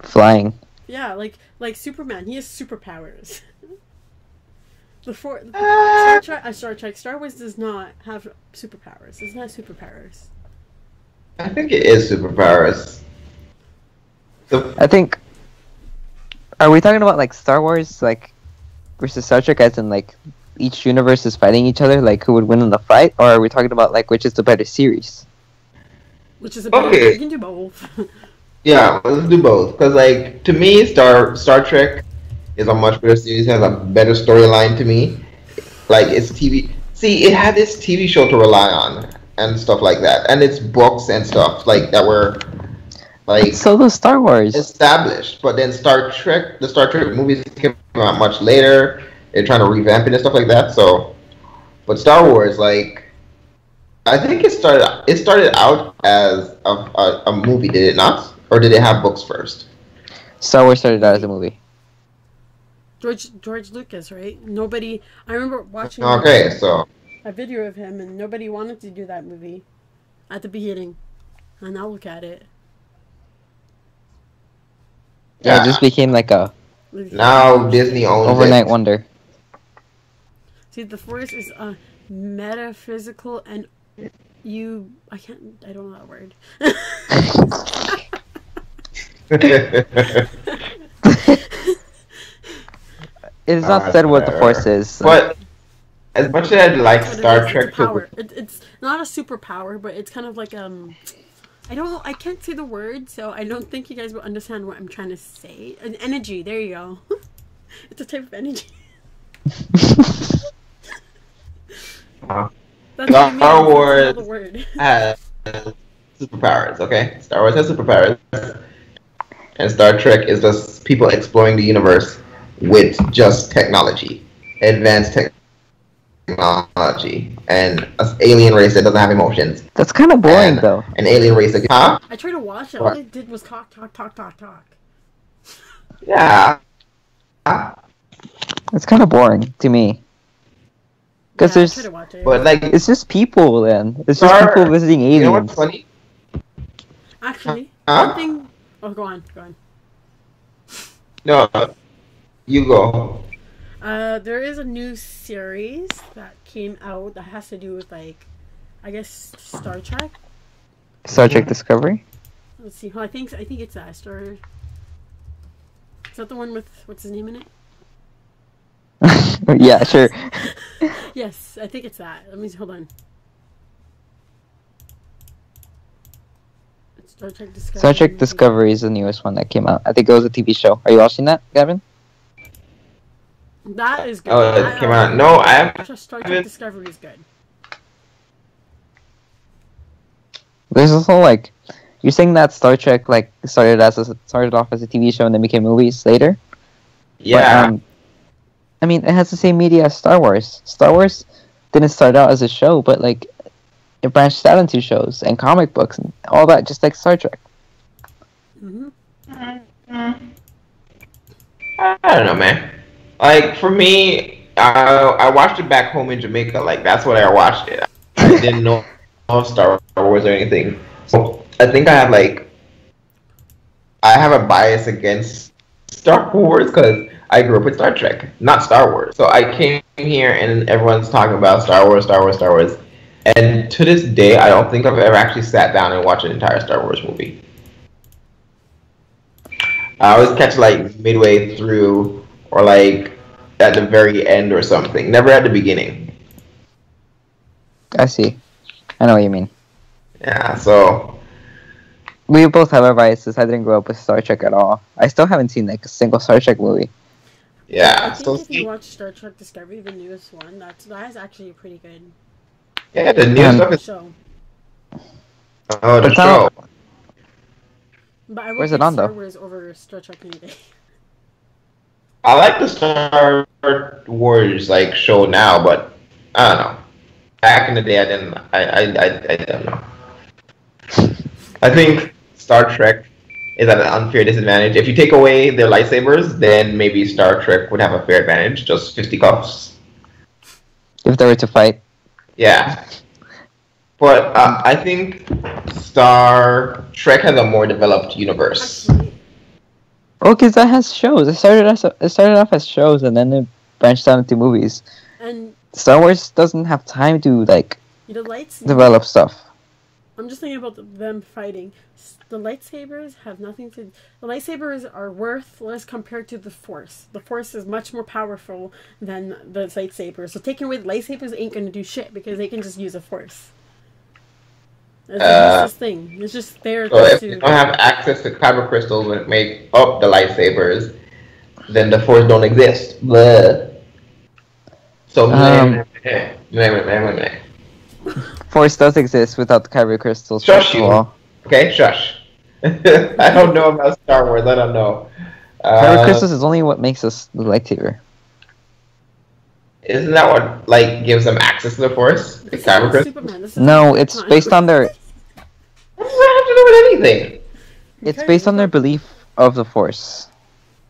Flying. yeah, like Superman. He has superpowers. Star Trek, Star Wars does not have superpowers. It's not superpowers. I think it is superpowers. I think. Are we talking about like Star Wars like versus Star Trek, as in like each universe is fighting each other, like who would win in the fight, or are we talking about like which is the better series? Which is a better. Okay. You can do both. Yeah, let's do both. Because like to me, Star Trek is a much better series. Has a better storyline to me. Like it's TV. See, it had this TV show to rely on and stuff like that, and it's books and stuff like that were like So does Star Wars. established. But then the Star Trek movies came out much later. They're trying to revamp it and stuff like that. So, but Star Wars, like, I think it started out as a movie, did it not? Or did it have books first? Star Wars started out as a movie. George Lucas, right? Nobody. I remember watching Okay, so a video of him, and nobody wanted to do that movie at the beginning. And now look at it. Yeah, it just became like a now Disney owns overnight it. wonder. See, the Force is metaphysical, and I don't know that word. It's not said what the Force is. But as much as I'd like But Star it's a Trek power. to It's not a superpower, but it's kind of like I can't say the word, so I don't think you guys will understand what I'm trying to say. An energy, there you go. It's a type of energy. That's what I mean. Star That's Wars not the word. has superpowers. Okay, Star Wars has superpowers, and Star Trek is just people exploring the universe with just technology, advanced technology, and an alien race that doesn't have emotions, That's kind of boring, and though. an alien race that I tried to watch it. All they did was talk. Yeah. It's kind of boring to me. Because I tried to watch it. But like, it's just people then. It's just people visiting aliens. You know what's funny? Actually, Huh? one thing. Oh, go on. No, you go. There is a new series that came out that has to do with like, I guess Star Trek. Star Trek Discovery? Let's see. I think it's that Star. Is that the one with what's his name in it? Yeah, sure. Yes, I think it's that. Let me hold on. Star Trek Discovery. Star Trek Discovery is the newest one that came out. I think it was a TV show. Are you watching that, Gavin? That is good. Oh, it came out. No, I haven't. Star Trek Discovery is good. There's also like, you're saying that Star Trek like started off as a TV show and then became movies later. Yeah. But, I mean, it has the same media as Star Wars. Star Wars didn't start out as a show, but like, it branched out into shows and comic books and all that, just like Star Trek. I don't know, man. Like for me, I watched it back home in Jamaica. Like that's what I watched it. I didn't know Star Wars or anything. So I think I have a bias against Star Wars because I grew up with Star Trek, not Star Wars. So I came here and everyone's talking about Star Wars. And to this day, I don't think I've ever actually sat down and watched an entire Star Wars movie. I always catch like midway through or like at the very end or something. Never at the beginning. I see. I know what you mean. Yeah, so We both have our biases. I didn't grow up with Star Trek at all. I still haven't seen like a single Star Trek movie. yeah. I think if you watch Star Trek Discovery, the newest one, that is actually pretty good. Yeah, the new stuff is Show. oh the show. But I would Where's pick it on, Star though? Wars over Star Trek any day. I like the Star Wars like show now, but I don't know. Back in the day, I didn't. I don't know. I think Star Trek is at an unfair disadvantage. If you take away their lightsabers, then maybe Star Trek would have a fair advantage. Just 50 cuffs. If they were to fight. Yeah. But I think Star Trek has a more developed universe. Actually, Oh, because that has shows. It started off as shows and then it branched out into movies. and Star Wars doesn't have time to like the lights. develop stuff. I'm just thinking about them fighting. The lightsabers have nothing to. The lightsabers are worthless compared to the Force. The Force is much more powerful than the lightsabers. So taking away the lightsabers ain't gonna do shit because they can just use a Force. It's a useless thing. It's just there So if to. you don't have access to kyber crystals that make up the lightsabers, then the Force don't exist. Blah. So Force does exist without the kyber crystals. Shush first of you. all. Okay, shush. I don't know about Star Wars. I don't know. Kyber crystals is only what makes us the lightsaber. Isn't that what like gives them access to the Force? The kyber crystals. Superman. This is No, it's based on their. What does that have to do with anything? It's based on their belief of the Force.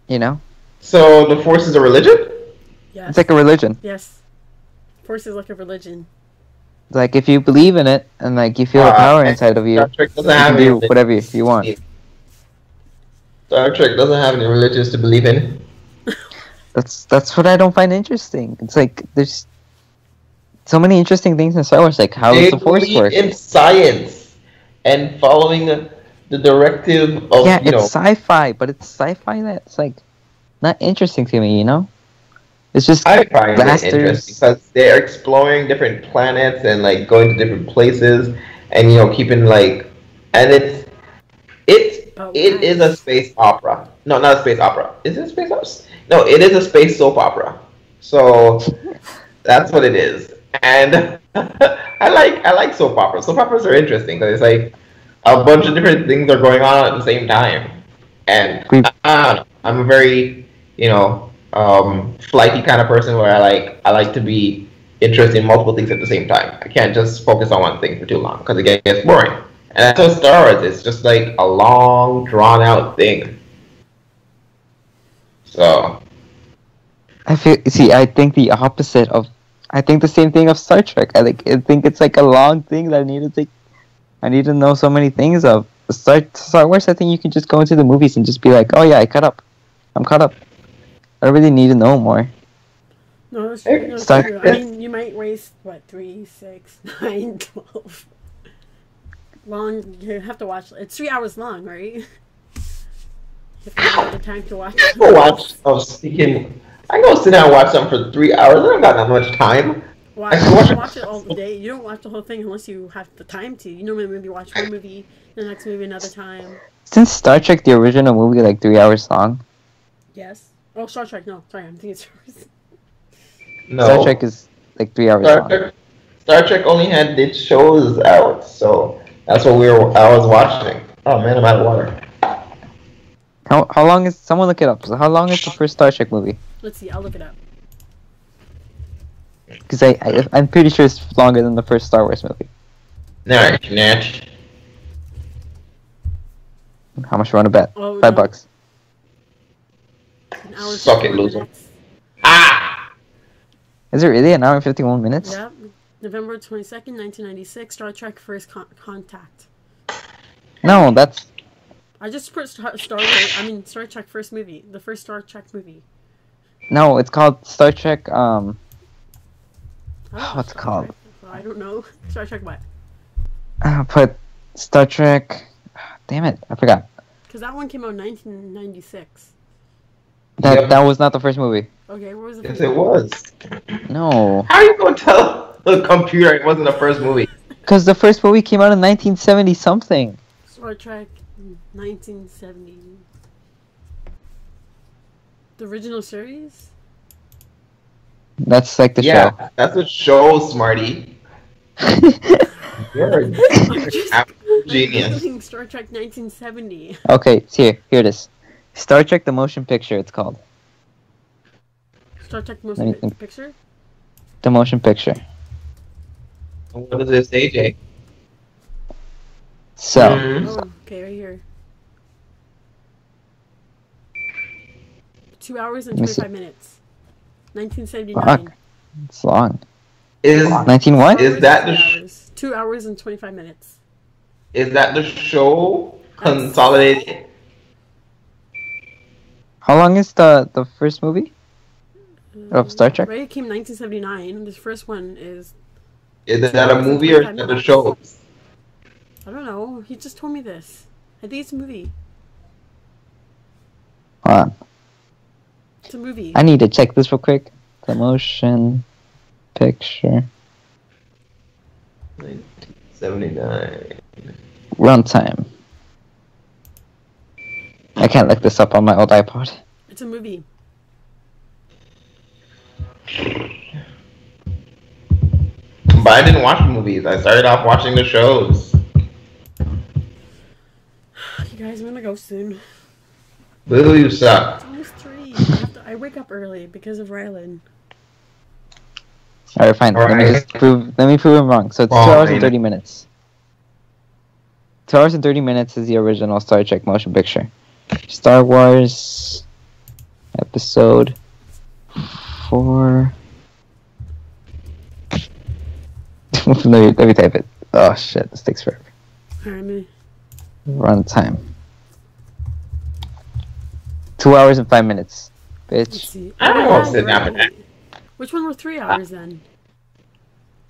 You know, So the Force is a religion? Yes. it's like a religion. Yes. Force is like a religion. Like if you believe in it and like you feel the power inside of you, Star Trek you doesn't have can any do religion. whatever you want. Star Trek doesn't have any religions to believe in. That's what I don't find interesting. It's like there's so many interesting things in Star Wars. Like how does They the Force believe work? in science and following the directive of Yeah, it's sci-fi, but it's sci-fi that's like not interesting to me. You know, it's just I find it blasters. interesting because they're exploring different planets and like going to different places and keeping like and it is a space opera. No, not a space opera. Is it a space opera? No, it is a space soap opera. So that's what it is. And I like soap operas. Soap operas are interesting because it's like a bunch of different things are going on at the same time. And We I'm a very, flighty kind of person where I like to be interested in multiple things at the same time. I can't just focus on one thing for too long because it gets boring. And that's what Star Wars is, just like a long, drawn out thing. So I feel see. I think the same thing of Star Trek. I think it's like a long thing that I need to know so many things of. Star Wars. I think you can just go into the movies and just be like, oh yeah, I'm caught up. I don't really need to know more. No, that's true. No, that's true. I mean, you might waste, what, 3, 6, 9, 12. Long, you have to watch. It's 3 hours long, right? You have to have the time to watch. I can go sit down and watch something for 3 hours. I don't got that much time. Why? You don't watch it all day. You don't watch the whole thing unless you have the time to. You normally maybe watch one movie, the next movie another time. Since Star Trek, the original movie, like 3 hours long. Yes. Oh, Star Trek. No, sorry, I'm thinking Star Wars. No. Star Trek is like 3 hours long. Star Trek only had its shows out, so that's what I was watching. Oh man, I'm out of water. How long is someone look it up? So how long is the first Star Trek movie? Let's see. I'll look it up. Because I'm pretty sure it's longer than the first Star Wars movie. Natch. How much you want to bet? Oh, $5. An hour Suck it, 51 loser. minutes. Ah! Is it really an hour and 51 minutes? Yep. November 22nd, 1996. Star Trek First Contact. No, that's... I just put Star Trek first movie. The first Star Trek movie. No, it's called Star Trek, What's it called? I don't know. Star Trek what? Put Star Trek... Damn it, I forgot. Because that one came out in 1996. That was not the first movie. Okay, what was the Yes, first it was. No. How are you going to tell the computer it wasn't the first movie? Because the first movie came out in 1970 something. Star Trek 1970. The original series? That's like the Yeah, show. that's a show, Smarty. You're a genius. Star Trek 1970. Okay, here it is. Star Trek the Motion Picture, it's called. Star Trek Let me motion think. picture? The Motion Picture. What does this say, Jay? So, Oh, okay, right here. 2 hours and Let me see. 25 minutes. 1979. fuck. It's long. Is 19 what? Is that the 2 hours and 25 minutes. is that the show consolidated? How long is the first movie of Star Trek? Right, it came 1979. This first one is... Is that a movie or is that a show? I don't know. He just told me this. I think it's a movie. Hold on. It's a movie. I need to check this real quick. The Motion Picture 1979. runtime. I can't look this up on my old iPod. It's a movie. But I didn't watch movies. I started off watching the shows. You guys, I'm gonna go soon. Boo, you suck. It's almost 3. I wake up early because of Rylan. Alright, fine. Let me prove him wrong. So it's 2 hours and 30 minutes. 2 hours and 30 minutes is the original Star Trek motion picture. Star Wars episode 4. let me type it. Oh shit, this takes forever. Alright, me. Runtime. 2 hours and 5 minutes. Let's Bitch. see. I don't want to sit down for that. Which one were 3 hours then?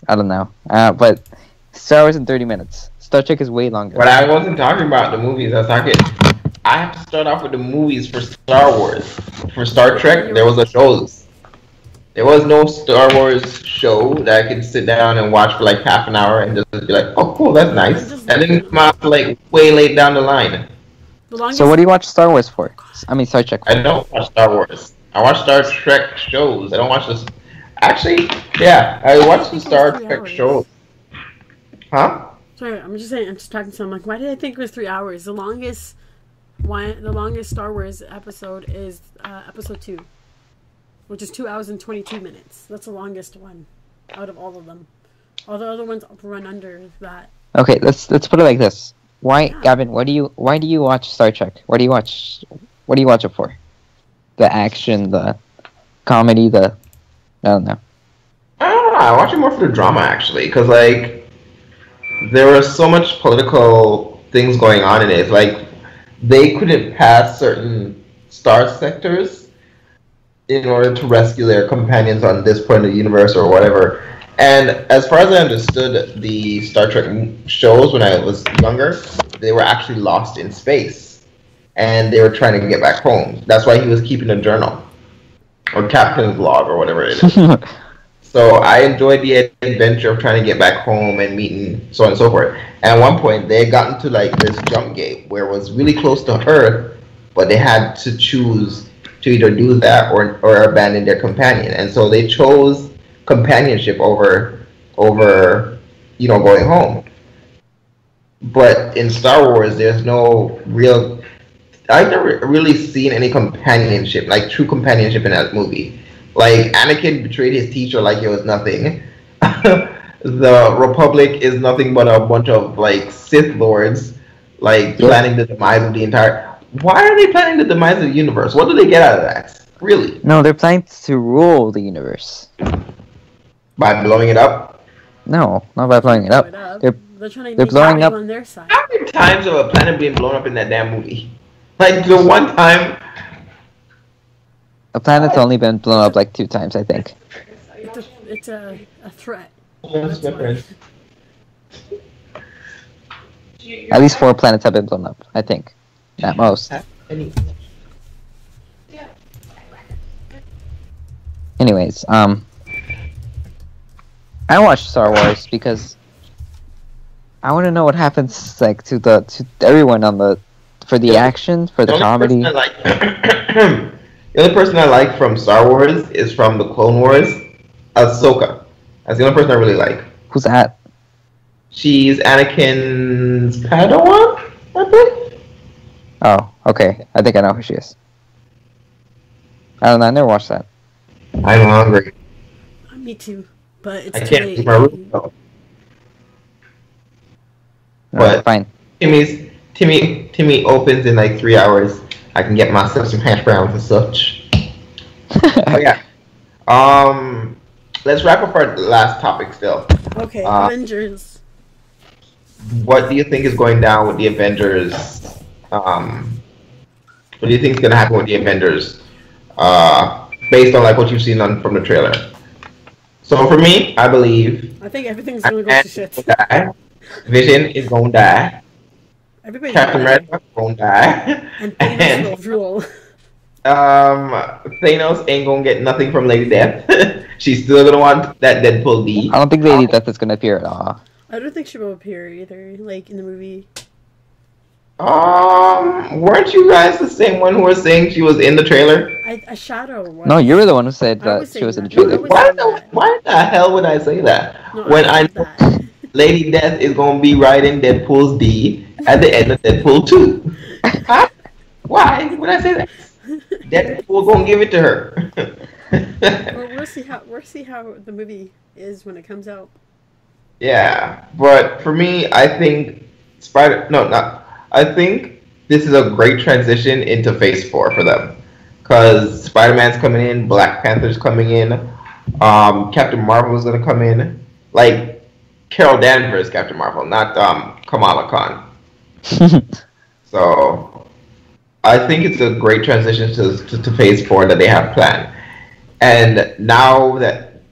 I don't know. But it's 2 hours and 30 minutes. Star Trek is way longer. But I wasn't talking about the movies. I was talking. I have to start off with the movies for Star Wars. For Star Trek, there was a shows. There was no Star Wars show that I could sit down and watch for like half an hour and just be like, "Oh, cool, that's nice." And then come out like way late down the line. The longest... So what do you watch Star Wars for? I mean Star Trek for. I don't watch Star Wars. I watch Star Trek shows. I don't watch this. Actually, yeah, I I watched the think it was Star 3 Trek hours. show. Huh? Sorry, I'm just saying. I'm just talking to someone. Like, why did I think it was 3 hours? The longest Star Wars episode is episode 2, which is 2 hours and 22 minutes. That's the longest one out of all of them. All the other ones run under that. Okay, let's put it like this. Why, Yeah. Gavin? Why do you watch Star Trek? What do you watch it for? The action, the comedy, I don't know. I don't know. I watch it more for the drama actually, because like there was so much political things going on in it. Like they couldn't pass certain star sectors in order to rescue their companions on this point of the universe or whatever. And as far as I understood, the Star Trek shows when I was younger, they were actually lost in space, and they were trying to get back home. That's why he was keeping a journal or captain's log or whatever it is. So I enjoyed the adventure of trying to get back home and meeting so on and so forth. And at one point, they had gotten to like this jump gate where it was really close to Earth, but they had to choose to either do that or abandon their companion. And so they chose companionship over going home. But in Star Wars, there's no real. I've never really seen any companionship, like true companionship in that movie. Like Anakin betrayed his teacher like it was nothing. The Republic is nothing but a bunch of like Sith lords, like planning the demise of the entire. Why are they planning the demise of the universe? What do they get out of that? Really? No, they're planning to rule the universe. By blowing it up? No, not by blowing it up. They're trying to they're make blowing up on their side. How many times have a planet been blown up in that damn movie? Like the one time. a planet's only been blown up like 2 times, I think. It's a threat. That's different. At least 4 planets have been blown up, I think. At most. Anyways, I watch Star Wars because I want to know what happens like to everyone for the action, for the comedy. The only person I like from Star Wars is from the Clone Wars, Ahsoka. That's the only person I really like. Who's that? She's Anakin's Padawan, I believe. Oh, okay. I think I know who she is. I don't know. I never watched that. I'm hungry. Me too, but it's I too can't late. leave my room though. But fine. Timmy opens in like 3 hours. I can get myself some hash browns and such. But yeah. Let's wrap up our last topic still. Okay, Avengers. What do you think is going down with the Avengers? What do you think is going to happen with the Avengers? Based on like what you've seen from the trailer. So for me, I believe. I think everything's going to go to shit. Vision is going to die. Everybody's Captain America is going to die. And Thanos will rule. Thanos ain't gonna get nothing from Lady Death. She's still gonna want that Deadpool D. I don't think Lady Death is gonna appear at all. I don't think she will appear either, like in the movie. Weren't you guys the same one who was saying she was in the trailer? A shadow was. No, you were the one who said that she was in the trailer. Why the hell would I say that? No, when I know that. Lady Death is gonna be riding Deadpool's D at the end of Deadpool 2. Huh? Why would I say that? Deadpool gonna give it to her. Well, we'll see how the movie is when it comes out. Yeah, but for me, I think I think this is a great transition into Phase 4 for them, because Spider-Man's coming in, Black Panther's coming in, Captain Marvel is gonna come in, like Carol Danvers, Captain Marvel, not Kamala Khan. So I think it's a great transition to Phase 4 that they have planned. And now that,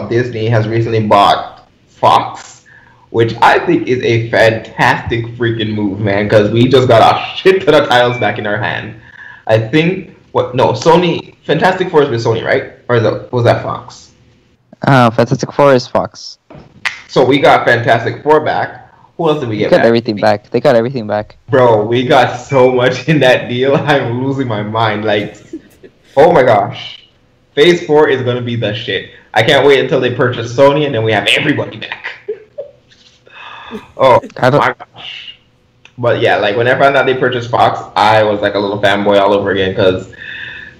Disney has recently bought Fox, which I think is a fantastic freaking move, man, because we just got a shit ton of titles back in our hand. I think, Sony, Fantastic Four is with Sony, right? Or was that Fox? Fantastic Four is Fox. So we got Fantastic Four back. Who else did we get back? Everything back. They got everything back. Bro, we got so much in that deal. I'm losing my mind. Like, oh my gosh. Phase 4 is gonna be the shit. I can't wait until they purchase Sony and then we have everybody back. Oh I don't. my gosh. But yeah, like when I found out they purchased Fox, I was like a little fanboy all over again because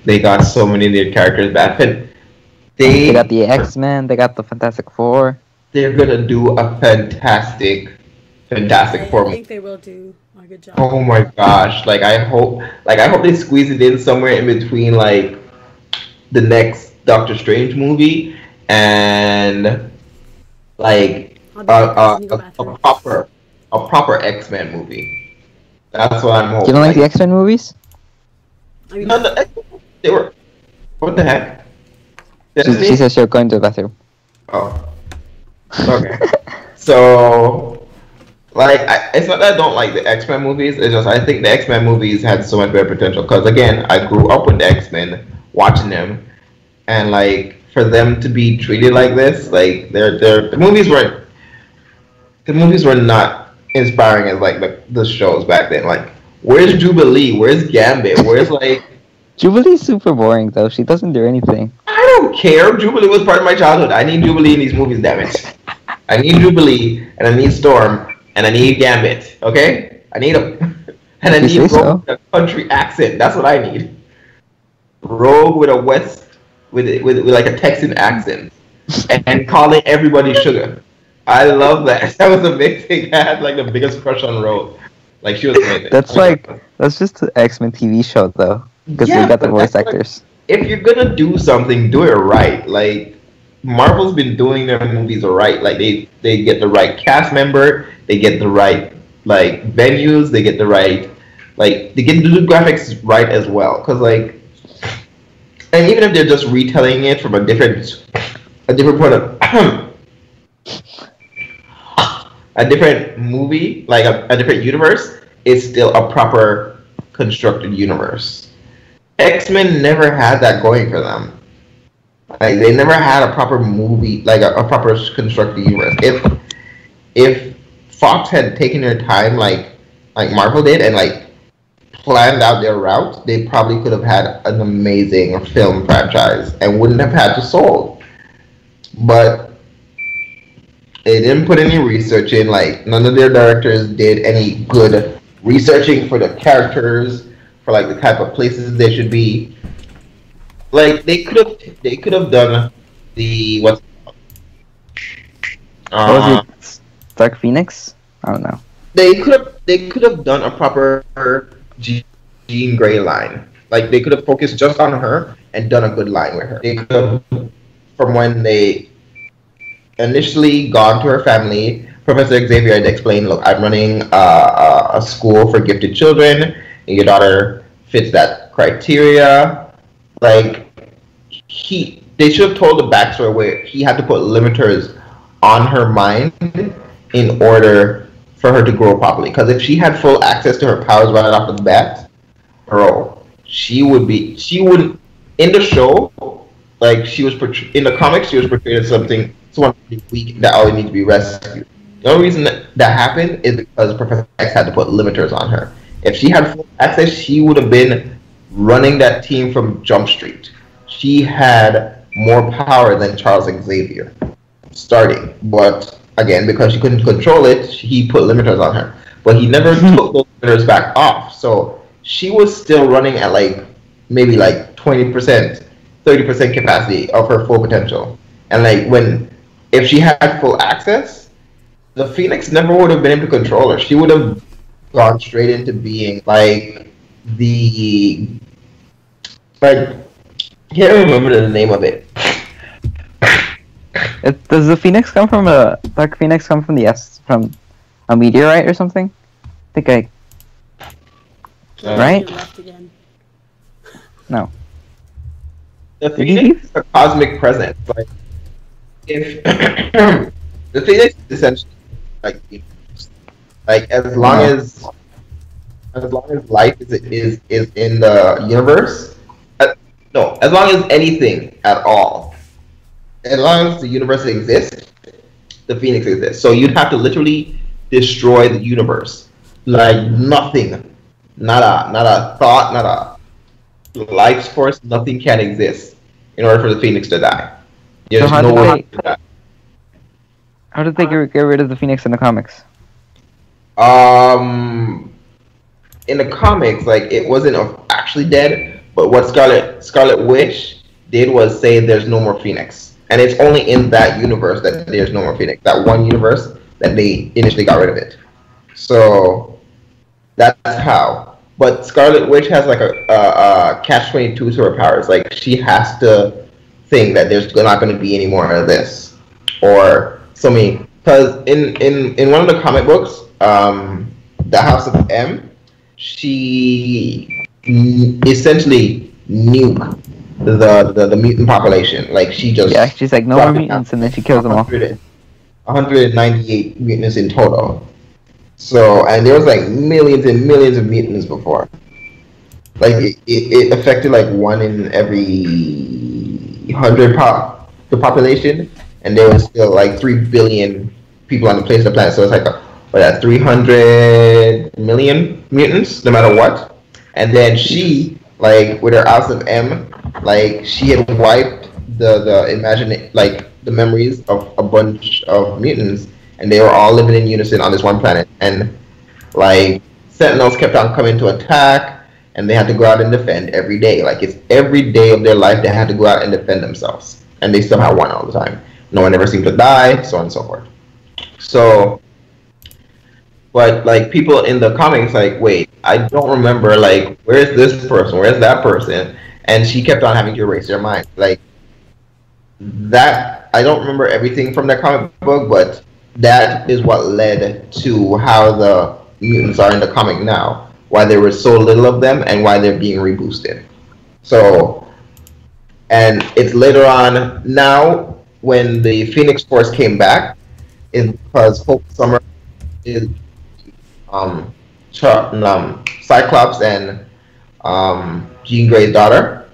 they got so many new characters back. And They got the X-Men. They got the Fantastic Four. they're gonna do a fantastic I Four. think they will do a good job. Oh my gosh! Like I hope they squeeze it in somewhere in between like the next Doctor Strange movie and like I'll be right back. I need to go a bathroom. proper X-Men movie. That's what I'm hoping. You don't like the X-Men movies? I mean, No, they were. What the heck? She says she'll go into the bathroom. Oh. Okay. So, like, it's not that I don't like the X-Men movies. It's just I think the X-Men movies had so much better potential. Because again, I grew up with the X-Men, watching them, and like for them to be treated like this, like the movies were not inspiring as like the shows back then. Like, where's Jubilee? Where's Gambit? Where's like Jubilee's super boring though. She doesn't do anything. I don't care. Jubilee was part of my childhood. I need Jubilee in these movies, damn it. I need Jubilee, and I need Storm, and I need Gambit. Okay, I need them, and I You need say so? Rogue with a country accent. That's what I need. Rogue with a with like a Texan accent, and calling everybody sugar. I love that. That was amazing. I had like the biggest crush on Rogue. Like she was amazing. That's just the X-Men TV show though, because Yeah, they got the but voice that's like- actors. If you're gonna do something, do it right. Like Marvel's been doing their movies right. Like they get the right cast member, they get the right like venues, they get the right like they get the graphics right as well. Cause like, and even if they're just retelling it from a different point of a different movie, like a different universe, it's still a proper constructed universe. X-Men never had that going for them. Like they never had a proper movie, like a proper constructed universe. If Fox had taken their time, like Marvel did, and like planned out their route, they probably could have had an amazing film franchise and wouldn't have had to sold. But they didn't put any research in. Like none of their directors did any good researching for the characters, for like the type of places they should be. Like they could have done the What was it? Dark Phoenix? I don't know. They could have done a proper Jean Grey line. Like they could have focused just on her and done a good line with her. They could have, from when they initially gone to her family, Professor Xavier had explained, look, I'm running a school for gifted children, and your daughter fits that criteria. Like they should have told the backstory where he had to put limiters on her mind in order for her to grow properly. Because if she had full access to her powers right off the bat, bro, she wouldn't in the show, like she was in the comics, she was portrayed as someone really weak that always needs to be rescued. The only reason that happened is because Professor X had to put limiters on her. If she had full access, she would have been running that team from Jump Street. She had more power than Charles Xavier starting, but again, because she couldn't control it, he put limiters on her. But he never took those limiters back off, so she was still running at like maybe like 20%, 30% capacity of her full potential. And like if she had full access, the Phoenix never would have been able to control her. She would have gone straight into being like I can't remember the name of it. Does the Phoenix come from Dark Phoenix come from from a meteorite or something? I think right? You left again. No. The Did he Phoenix is a cosmic presence. Like if the Phoenix is essentially like as long as life is in the universe, no, as long as anything at all, as long as the universe exists, the Phoenix exists. So you'd have to literally destroy the universe, like nothing, not a thought, not a life force, nothing can exist in order for the Phoenix to die. So There's how no did way they to die. how did they get rid of the Phoenix in the comics? Um, in the comics, like it wasn't actually dead, but what Scarlet Witch did was say there's no more Phoenix, and it's only in that universe that there's no more Phoenix. That one universe that they initially got rid of it. So that's how. But Scarlet Witch has like a catch-22 to her powers. Like she has to think that there's not going to be any more of this, or so many. Because in one of the comic books, the House of M, she essentially nuke the mutant population. Like she just Yeah, she's like no more mutants, and then she kills them all. 198 mutants in total. So, and there was like millions and millions of mutants before. Like it affected like one in every 100 the population, and there was still like 3 billion people on the face of the planet. So it's like 300 million mutants, no matter what. And then she, like with her House of M, like she had wiped the memories of a bunch of mutants, and they were all living in unison on this one planet. And like Sentinels kept on coming to attack, and they had to go out and defend every day. Like it's every day of their life they had to go out and defend themselves, and they somehow won all the time. No one ever seemed to die, so on and so forth. So, but like people in the comics, like, wait, I don't remember. Like, where's this person? Where's that person? And she kept on having to erase their mind. Like that, I don't remember everything from that comic book, but that is what led to how the mutants are in the comic now. Why there was so little of them, and why they're being reboosted. So, and it's later on now when the Phoenix Force came back, is because Hope Summer is Cyclops and Jean Grey's daughter.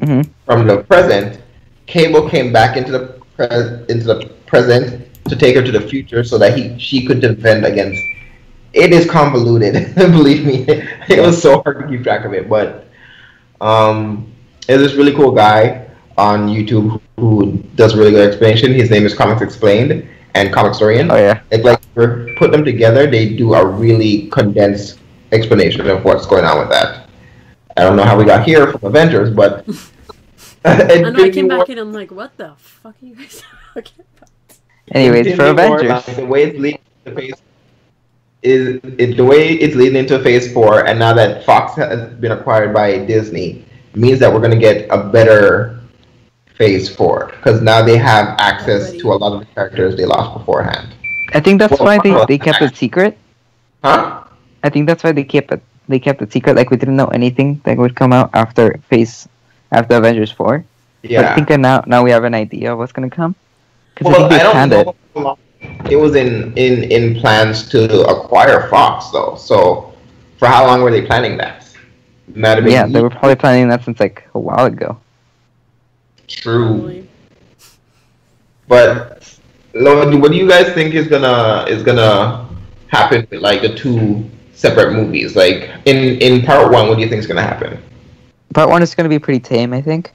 Mm-hmm. From the present, Cable came back into the present to take her to the future so that she could defend against. It is convoluted, believe me. It was so hard to keep track of it, but there's this really cool guy on YouTube who does a really good explanation. His name is Comics Explained and Comicstorian. Oh yeah. It's like put them together, they do a really condensed explanation of what's going on with that. I don't know how we got here from Avengers, but I know I came back in and I'm like, what the fuck are you guys talking about? Anyways, for Avengers, like the way it's leading to phase the way it's leading into phase 4, and now that Fox has been acquired by Disney, means that we're going to get a better phase 4 because now they have access to a lot of the characters they lost beforehand. I think that's why they kept it secret. Huh? I think that's why they kept it secret. Like we didn't know anything that would come out after Avengers 4. Yeah. But I think now we have an idea of what's gonna come. Because Well, I think they don't planned know it. how long it was in plans to acquire Fox though. So for how long were they planning that? Might have been Yeah, they were probably planning that since like a while ago. True. Probably. But what do you guys think is gonna happen with like the two separate movies? Like in part 1, what do you think is gonna happen? Part 1 is gonna be pretty tame, I think.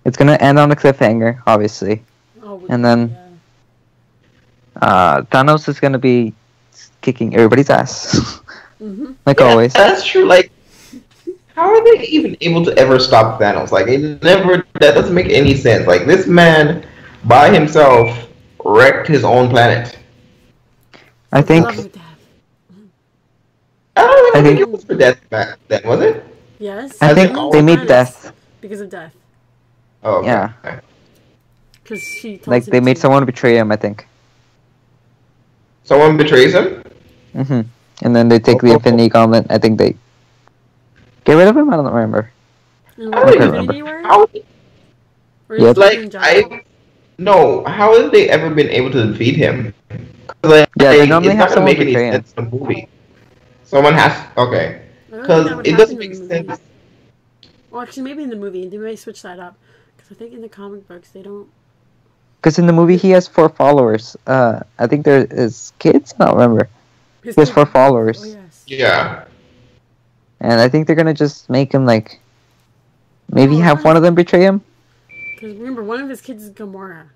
It's gonna end on a cliffhanger, obviously. Oh, And then yeah. Thanos is gonna be kicking everybody's ass. Mm-hmm. Like always. That's true. Like, how are they even able to ever stop Thanos? Like, that doesn't make any sense. Like, this man by himself wrecked his own planet. I think Love with death. I think it was for death back then, was it? Yes. I think it they made Thanos death. because of death. Oh, okay. Yeah. Because she told Like him they made to. someone betray him, I think. Someone betrays him? Hmm. And then they take the Infinity Gauntlet. I think they get rid of him. I don't remember. And I what, don't Infinity remember. War? How, Or is Yep. it like, in general? no, how have they ever been able to defeat him? Like, Yeah, they normally it's have not gonna someone make any betray him. sense in the movie. Someone has, okay. I don't think Because that would it happen doesn't in make the movie. sense. Well, actually, maybe in the movie they might switch that up. Because I think in the comic books they don't. Because in the movie he has 4 followers. I think there is kids. I don't remember. His He has kid- 4 followers. Oh yes. Yeah. And I think they're gonna just make him like maybe Oh, have one of them betray him. Because remember, one of his kids is Gamora.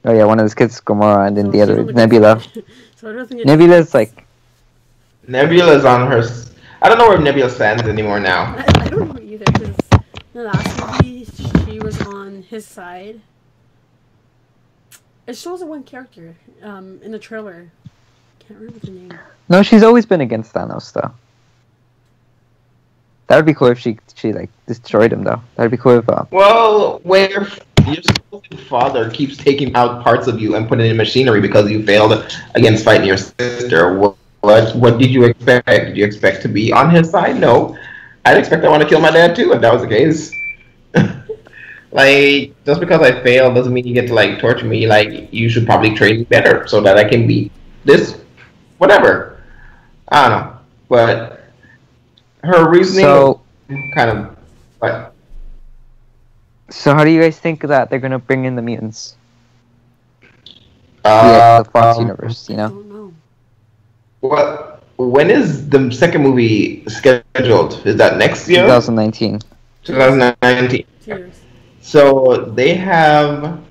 Oh yeah, one of his kids is Gamora, and then So the she's other on the good Nebula. side. So I don't think it's... Nebula's like, Nebula's on her. I don't know where Nebula stands anymore now. I don't know either, because the last movie, she was on his side. It shows one character in the trailer. Can't remember the name. no, she's always been against Thanos though. That would be cool if she like destroyed him though. That would be cool if Well, where your supposed father keeps taking out parts of you and putting in machinery because you failed against fighting your sister. What did you expect? Did you expect to be on his side? No. I'd expect I want to kill my dad too if that was the case. Like, just because I failed doesn't mean you get to like torture me. Like, you should probably train me better so that I can beat this. Whatever. I don't know. But her reasoning So- kind of like, So how do you guys think that they're gonna bring in the mutants? The Fox universe, you I know? don't know. Well, when is the second movie scheduled? Is that next year? 2019. 2019. 2 years. So they can't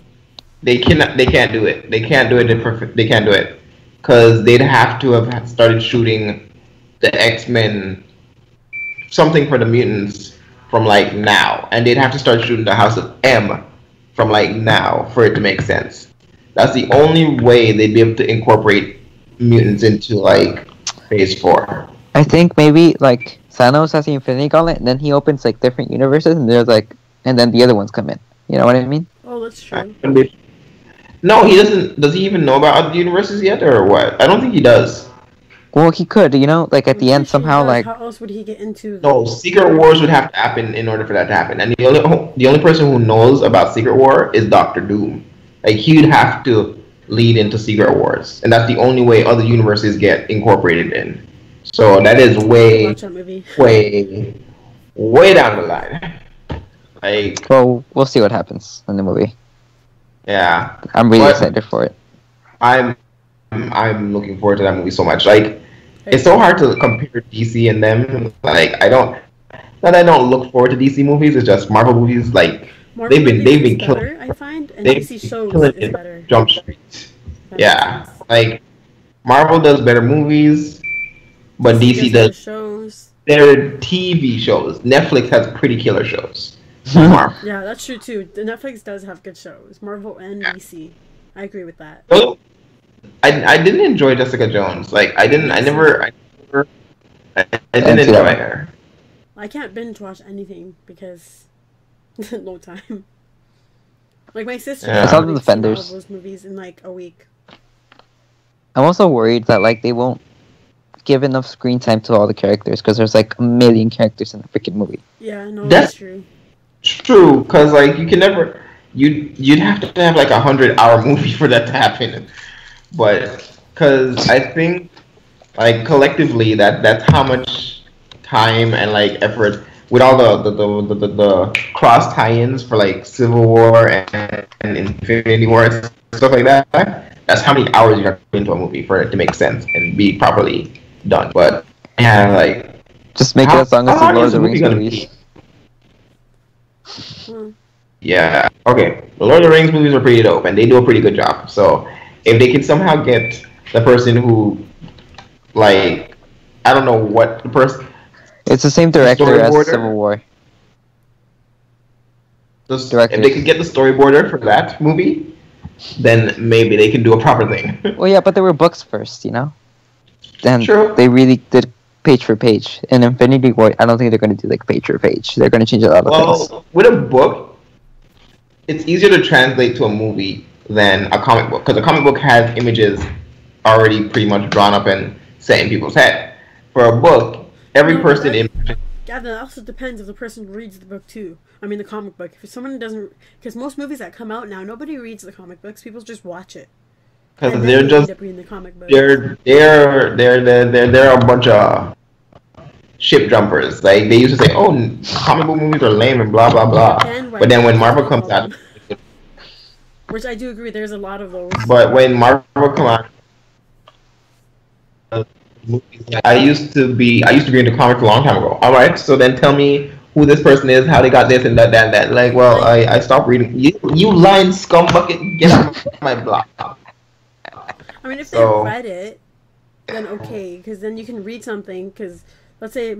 do it. They can't do it. They can't do it because they'd have to have started shooting the X-Men something for the mutants from like now, and they'd have to start shooting the House of M from like now for it to make sense. That's the only way they'd be able to incorporate mutants into like Phase 4. I think maybe like Thanos has the Infinity Gauntlet, and then he opens like different universes, and there's like, and then the other ones come in. You know what I mean? Oh, that's true. No, he doesn't. Does he even know about other universes yet, or what? I don't think he does. Well, he could, you know, like at I'm the end pretty sure somehow, he does. like How else would he get into? No, Secret Wars would have to happen in order for that to happen, and the only person who knows about Secret War is Doctor Doom. Like he'd have to lead into Secret Wars, and that's the only way other universes get incorporated in. So that is way, Watch that movie. way down the line. Like, well, we'll see what happens in the movie. yeah, I'm really But- excited for it. I'm looking forward to that movie so much. Like, it's so hard to compare DC and them. Like, I don't. Not that I don't look forward to DC movies. It's just Marvel movies. Like, Marvel they've been movies is killing. better, I find, and They've DC been shows killing is it. better. Jump Street. That Yeah, makes sense. like Marvel does better movies, but DC better does shows. their TV shows. Netflix has pretty killer shows. Marvel. Yeah, that's true too. The Netflix does have good shows, Marvel and DC. I agree with that. So, I didn't enjoy Jessica Jones. Like I didn't enjoy her. I can't binge watch anything because no time. Like my sister, Yeah. I saw The seen all Defenders. of those movies in like a week. I'm also worried that like they won't give enough screen time to all the characters because there's like a million characters in the freaking movie. Yeah, no, That's- that's true. True, because like you can never. You'd have to have like 100-hour movie for that to happen. But because I think like collectively that's how much time and like effort with all the cross tie-ins for like Civil War and Infinity War and stuff like that. That's how many hours you have to put into a movie for it to make sense and be properly done. But yeah, like Just make it as long as the how long Lord is of the movie Rings gonna movies. be? Hmm. Yeah. Okay. The Lord of the Rings movies are pretty dope, and they do a pretty good job. So if they can somehow get the person who, like, I don't know what the person, It's the same director as storyboarder? Civil War. if Directors. they could get the storyboarder for that movie, then maybe they can do a proper thing. Well, yeah, but there were books first, you know? And True. they really did page for page. In Infinity War, I don't think they're going to do like page for page. They're going to change a lot of things. Well, with a book, it's easier to translate to a movie than a comic book because a comic book has images already pretty much drawn up and set in people's head. For a book, every No, person that- imagines. Yeah, that also depends if the person reads the book too. I mean, the comic book. If someone doesn't, because most movies that come out now, nobody reads the comic books. People just watch it. Because And then they're they just end up reading the comic book. they're a bunch of ship jumpers. Like they used to say, "Oh, comic book movies are lame and blah blah blah." And But then when writers, Marvel all comes of out, them. Which I do agree, there's a lot of those. but when Marvel come out, movies, I used to be into comics a long time ago. All right, so then tell me who this person is, how they got this and that, that. Like, well, Like, I stopped reading. You lying scumbucket, get out of my block. I mean, if they So, read it, then okay, because then you can read something. Because let's say,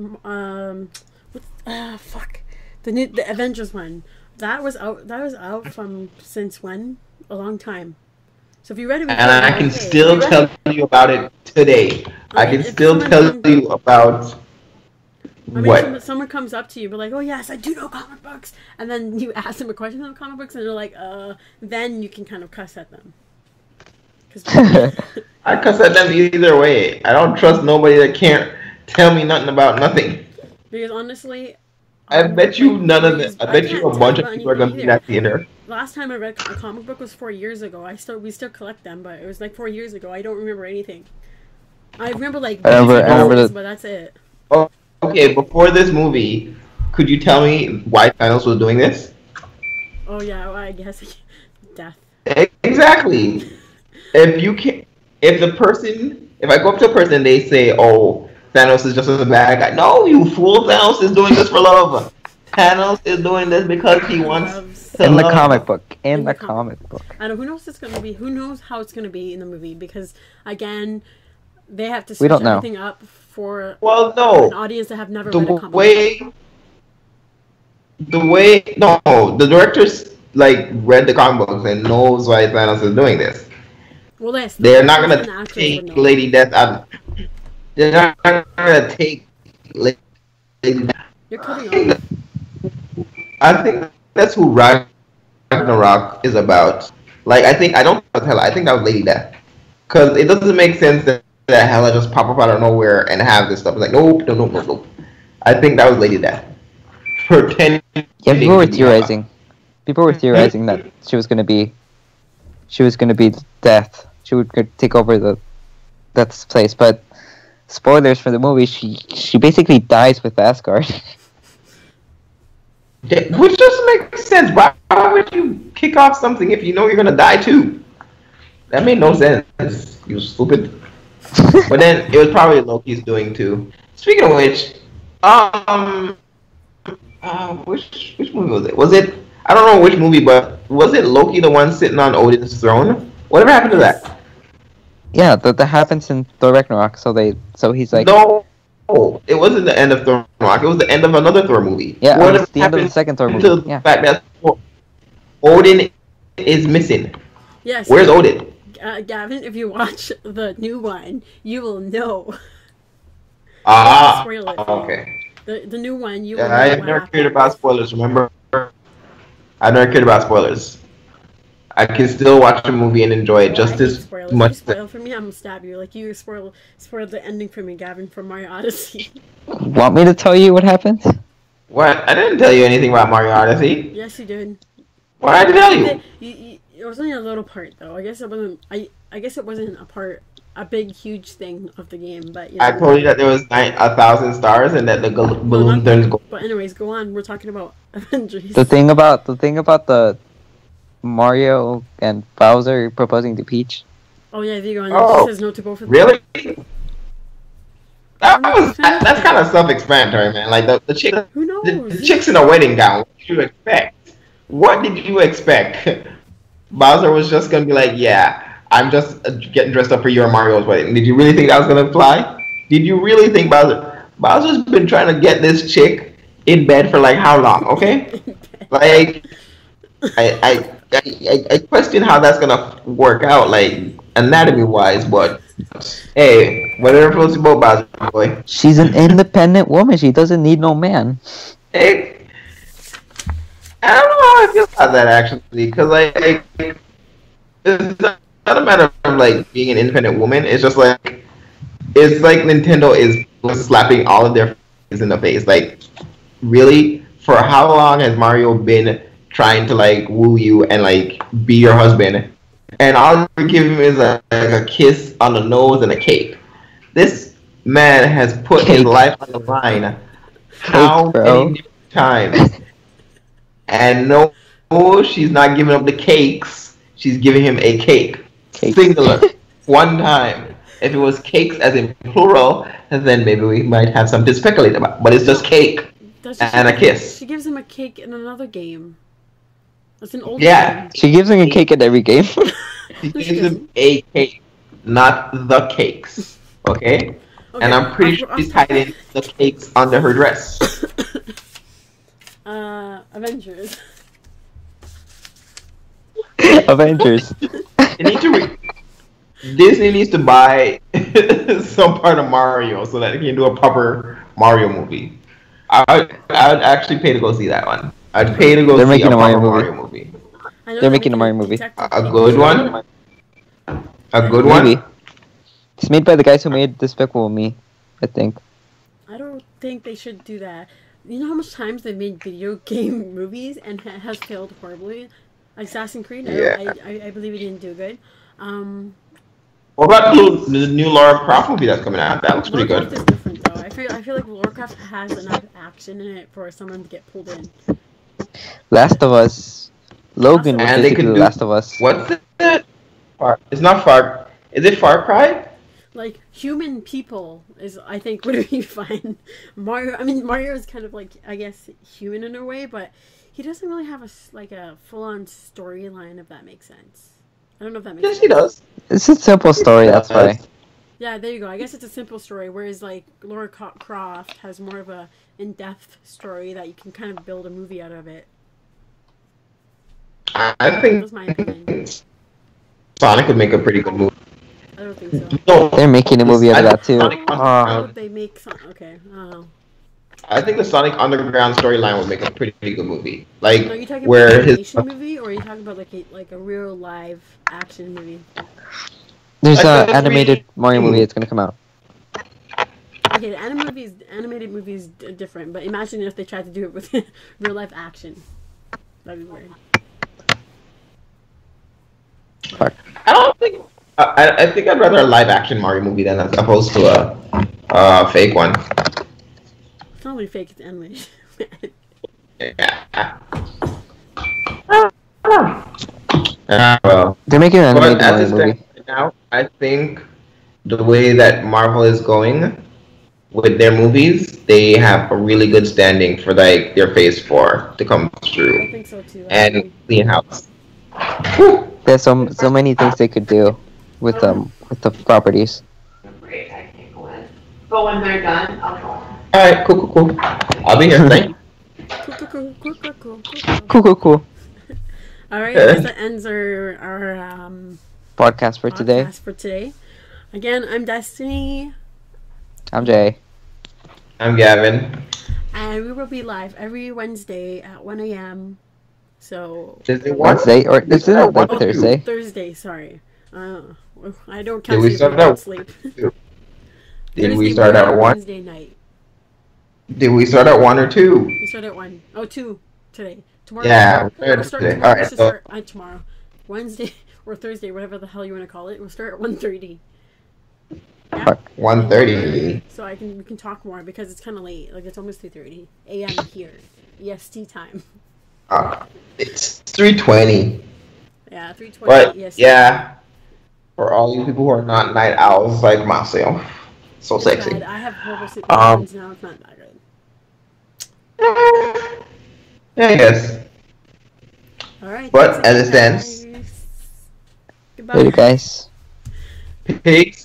fuck, the Avengers one that was out. That was out from since when? A long time. So if you read it, and I can still tell you about it today. I can still tell you about what. Someone comes up to you, but like, oh yes, I do know comic books, and then you ask them a question on comic books, and they're like, then you can kind of cuss at them. I cuss at them either way. I don't trust nobody that can't tell me nothing about nothing. Because honestly, I bet you none of them. I bet you a bunch of people are gonna be that theater. Last time I read a comic book was 4 years ago. We still collect them, but it was like 4 years ago. I don't remember anything. I remember like I remember but that's it. Oh, okay. Before this movie, could you tell me why Thanos was doing this? Oh yeah, well, I guess death. Exactly. If I go up to a person, they say, "Oh, Thanos is just a bad guy." No, you fool! Thanos is doing this for love. Thanos is doing this because he wants to in the love. comic book. In the comic book. I don't know who knows it's gonna be. Who knows how it's gonna be in the movie? Because again, they have to switch everything up for an audience that have never read a comic book. The directors like read the comic books and knows why Thanos is doing this. Well, they're not gonna take Lady Death out. They're not gonna take Lady Death. You're cutting off. I think that's who Ragnarok is about. Like, I think that was Lady Death. Because it doesn't make sense that Hela just pop up out of nowhere and have this stuff. It's like, nope. I think that was Lady Death. Pretending. Yeah, people were theorizing. People were theorizing that she was gonna be Death. She would take over Death's place. But spoilers for the movie, she basically dies with Asgard. Which doesn't make sense. Why would you kick off something if you know you're gonna die too? That made no sense. You stupid. But then it was probably Loki's doing too. Speaking of which, which movie was it? Was it? I don't know which movie, but was it Loki the one sitting on Odin's throne? Whatever happened to that? Yeah, that happens in Thor Ragnarok. So he's like, no, it wasn't the end of Thor Ragnarok. It was the end of another Thor movie. Yeah, it was the end of the second Thor movie. The fact that Odin is missing. Yes. Where's Odin? Gavin, if you watch the new one, you will know. Okay. The new one, you will know. I've never cared about spoilers, remember? I've never cared about spoilers. I can still watch a movie and enjoy it just as much. If you spoil for me, I'm gonna stab you. Like you spoiled the ending for me, Gavin, from Mario Odyssey. Want me to tell you what happened? What? I didn't tell you anything about Mario Odyssey. Yes, you did. What did I tell you? It was only a little part, though. I guess it wasn't. I guess it wasn't a big, huge thing of the game. But you know, I told you that there was 1,000 stars and that the balloon turns gold. But anyways, go on. We're talking about Avengers. The thing about the Mario and Bowser proposing to Peach. Oh yeah, there you go. And she says no to both of them. Really? That's kind of self-explanatory, man. Like the chick, who knows? The chick's in a wedding gown. What did you expect? What did you expect? Bowser was just gonna be like, yeah, I'm just getting dressed up for your Mario's wedding. Did you really think that was gonna fly? Did you really think Bowser's been trying to get this chick in bed for like how long? Okay, like I question how that's gonna work out, like anatomy wise, but hey, whatever floats your boat, Bowser boy. She's an independent woman. She doesn't need no man. I don't know how I feel about that actually, because like it's not a matter of like being an independent woman. It's just like Nintendo is slapping all of their faces in the face. Like, really, for how long has Mario been trying to like woo you and like be your husband, and all you give him is a kiss on the nose and a cake? This man has put his life on the line how many times? And no, she's not giving up the cakes. She's giving him a cake. Singular. One time. If it was cakes as in plural, then maybe we might have something to speculate about. But it's just cake. and a kiss. She gives him a cake in another game. That's an old Yeah. game. She gives him a cake at every game. She gives him a cake, not the cakes. Okay? And I'm pretty sure she's hiding the cakes under her dress. Avengers. Avengers. They need to Disney needs to buy some part of Mario so that they can do a proper Mario movie. I'd actually pay to go see that one. I'd pay to go see a proper Mario movie. They're making a Mario movie. A good one? A good Maybe. one? It's made by the guys who made Despicable Me, I think. I don't think they should do that. You know how much times they made video game movies and has failed horribly? Assassin's Creed, Yeah. I believe it didn't do good. What about the new Lara Croft movie that's coming out? That looks pretty Lara good. Croft is different though. I feel like Lara Croft has enough action in it for someone to get pulled in. Last of Us. Logan was And they basically could The do- Last of Us. What's it? It's not Far. Is it Far Cry? Like human people is, I think, would be fine. Mario is kind of like, I guess, human in a way, but he doesn't really have a full-on storyline, if that makes sense. I don't know if that makes Yes, sense. he does. It's a simple story, that's why. Yeah, there you go. I guess it's a simple story, whereas like Lara Croft has more of a in-depth story that you can kind of build a movie out of it. I think That's my opinion. Sonic would make a pretty good movie. I don't think so. No, They're making a movie out of that too. How Oh, would they make some? Okay, I don't know. I think the Sonic Underground storyline would make a pretty good movie. Like Are you talking where about an his animation movie, or are you talking about like a real live action movie? there's Like an a animated 3D Mario movie that's gonna come out. Okay, the animated movies are different, but imagine if they tried to do it with real life action. That'd be weird. Fuck. I don't think. I think I'd rather a live action Mario movie than as opposed to a fake one. It's not really fake; it's animation. Yeah. Well, They're making an but animated as Mario it movie. stands right now, I think the way that Marvel is going with their movies, they have a really good standing for like their Phase 4 to come I through think so too. and clean house. There's so many things they could do with the properties. Great, I can't go in. But when they're done, I'll go in. All right, cool. I'll be here. Thank you. Cool. All right, I guess that ends our Podcast for today. podcast for today. Again, I'm Destiny, I'm Jay. I'm Gavin. and we will be live every Wednesday at 1 a.m. So Is it Wednesday or is it like Oh, Thursday? Thursday, sorry. I don't Did count we sleep start without out? sleep. Did we Thursday start morning, at 1? Wednesday night. Did we start at 1 or 2? We start at 1. Oh, 2 today. Tomorrow. Yeah, We'll start today. tomorrow. All right, Let's just so- start tomorrow. Wednesday or Thursday, whatever the hell you want to call it. We'll start at 1:30. Yeah? Fuck. 1:30. So we can talk more because it's kind of late. Like it's almost 3:30 a.m. here, EST time. It's 3:20. Yeah, 3:20 But EST. yeah, for all you people who are not night owls like myself, so It's sexy. bad. I have horrible sleep Um, patterns now. It's not that good. Yeah, I guess. All right. But thanks as it again, stands- guys. Goodbye. Later, guys. Peace.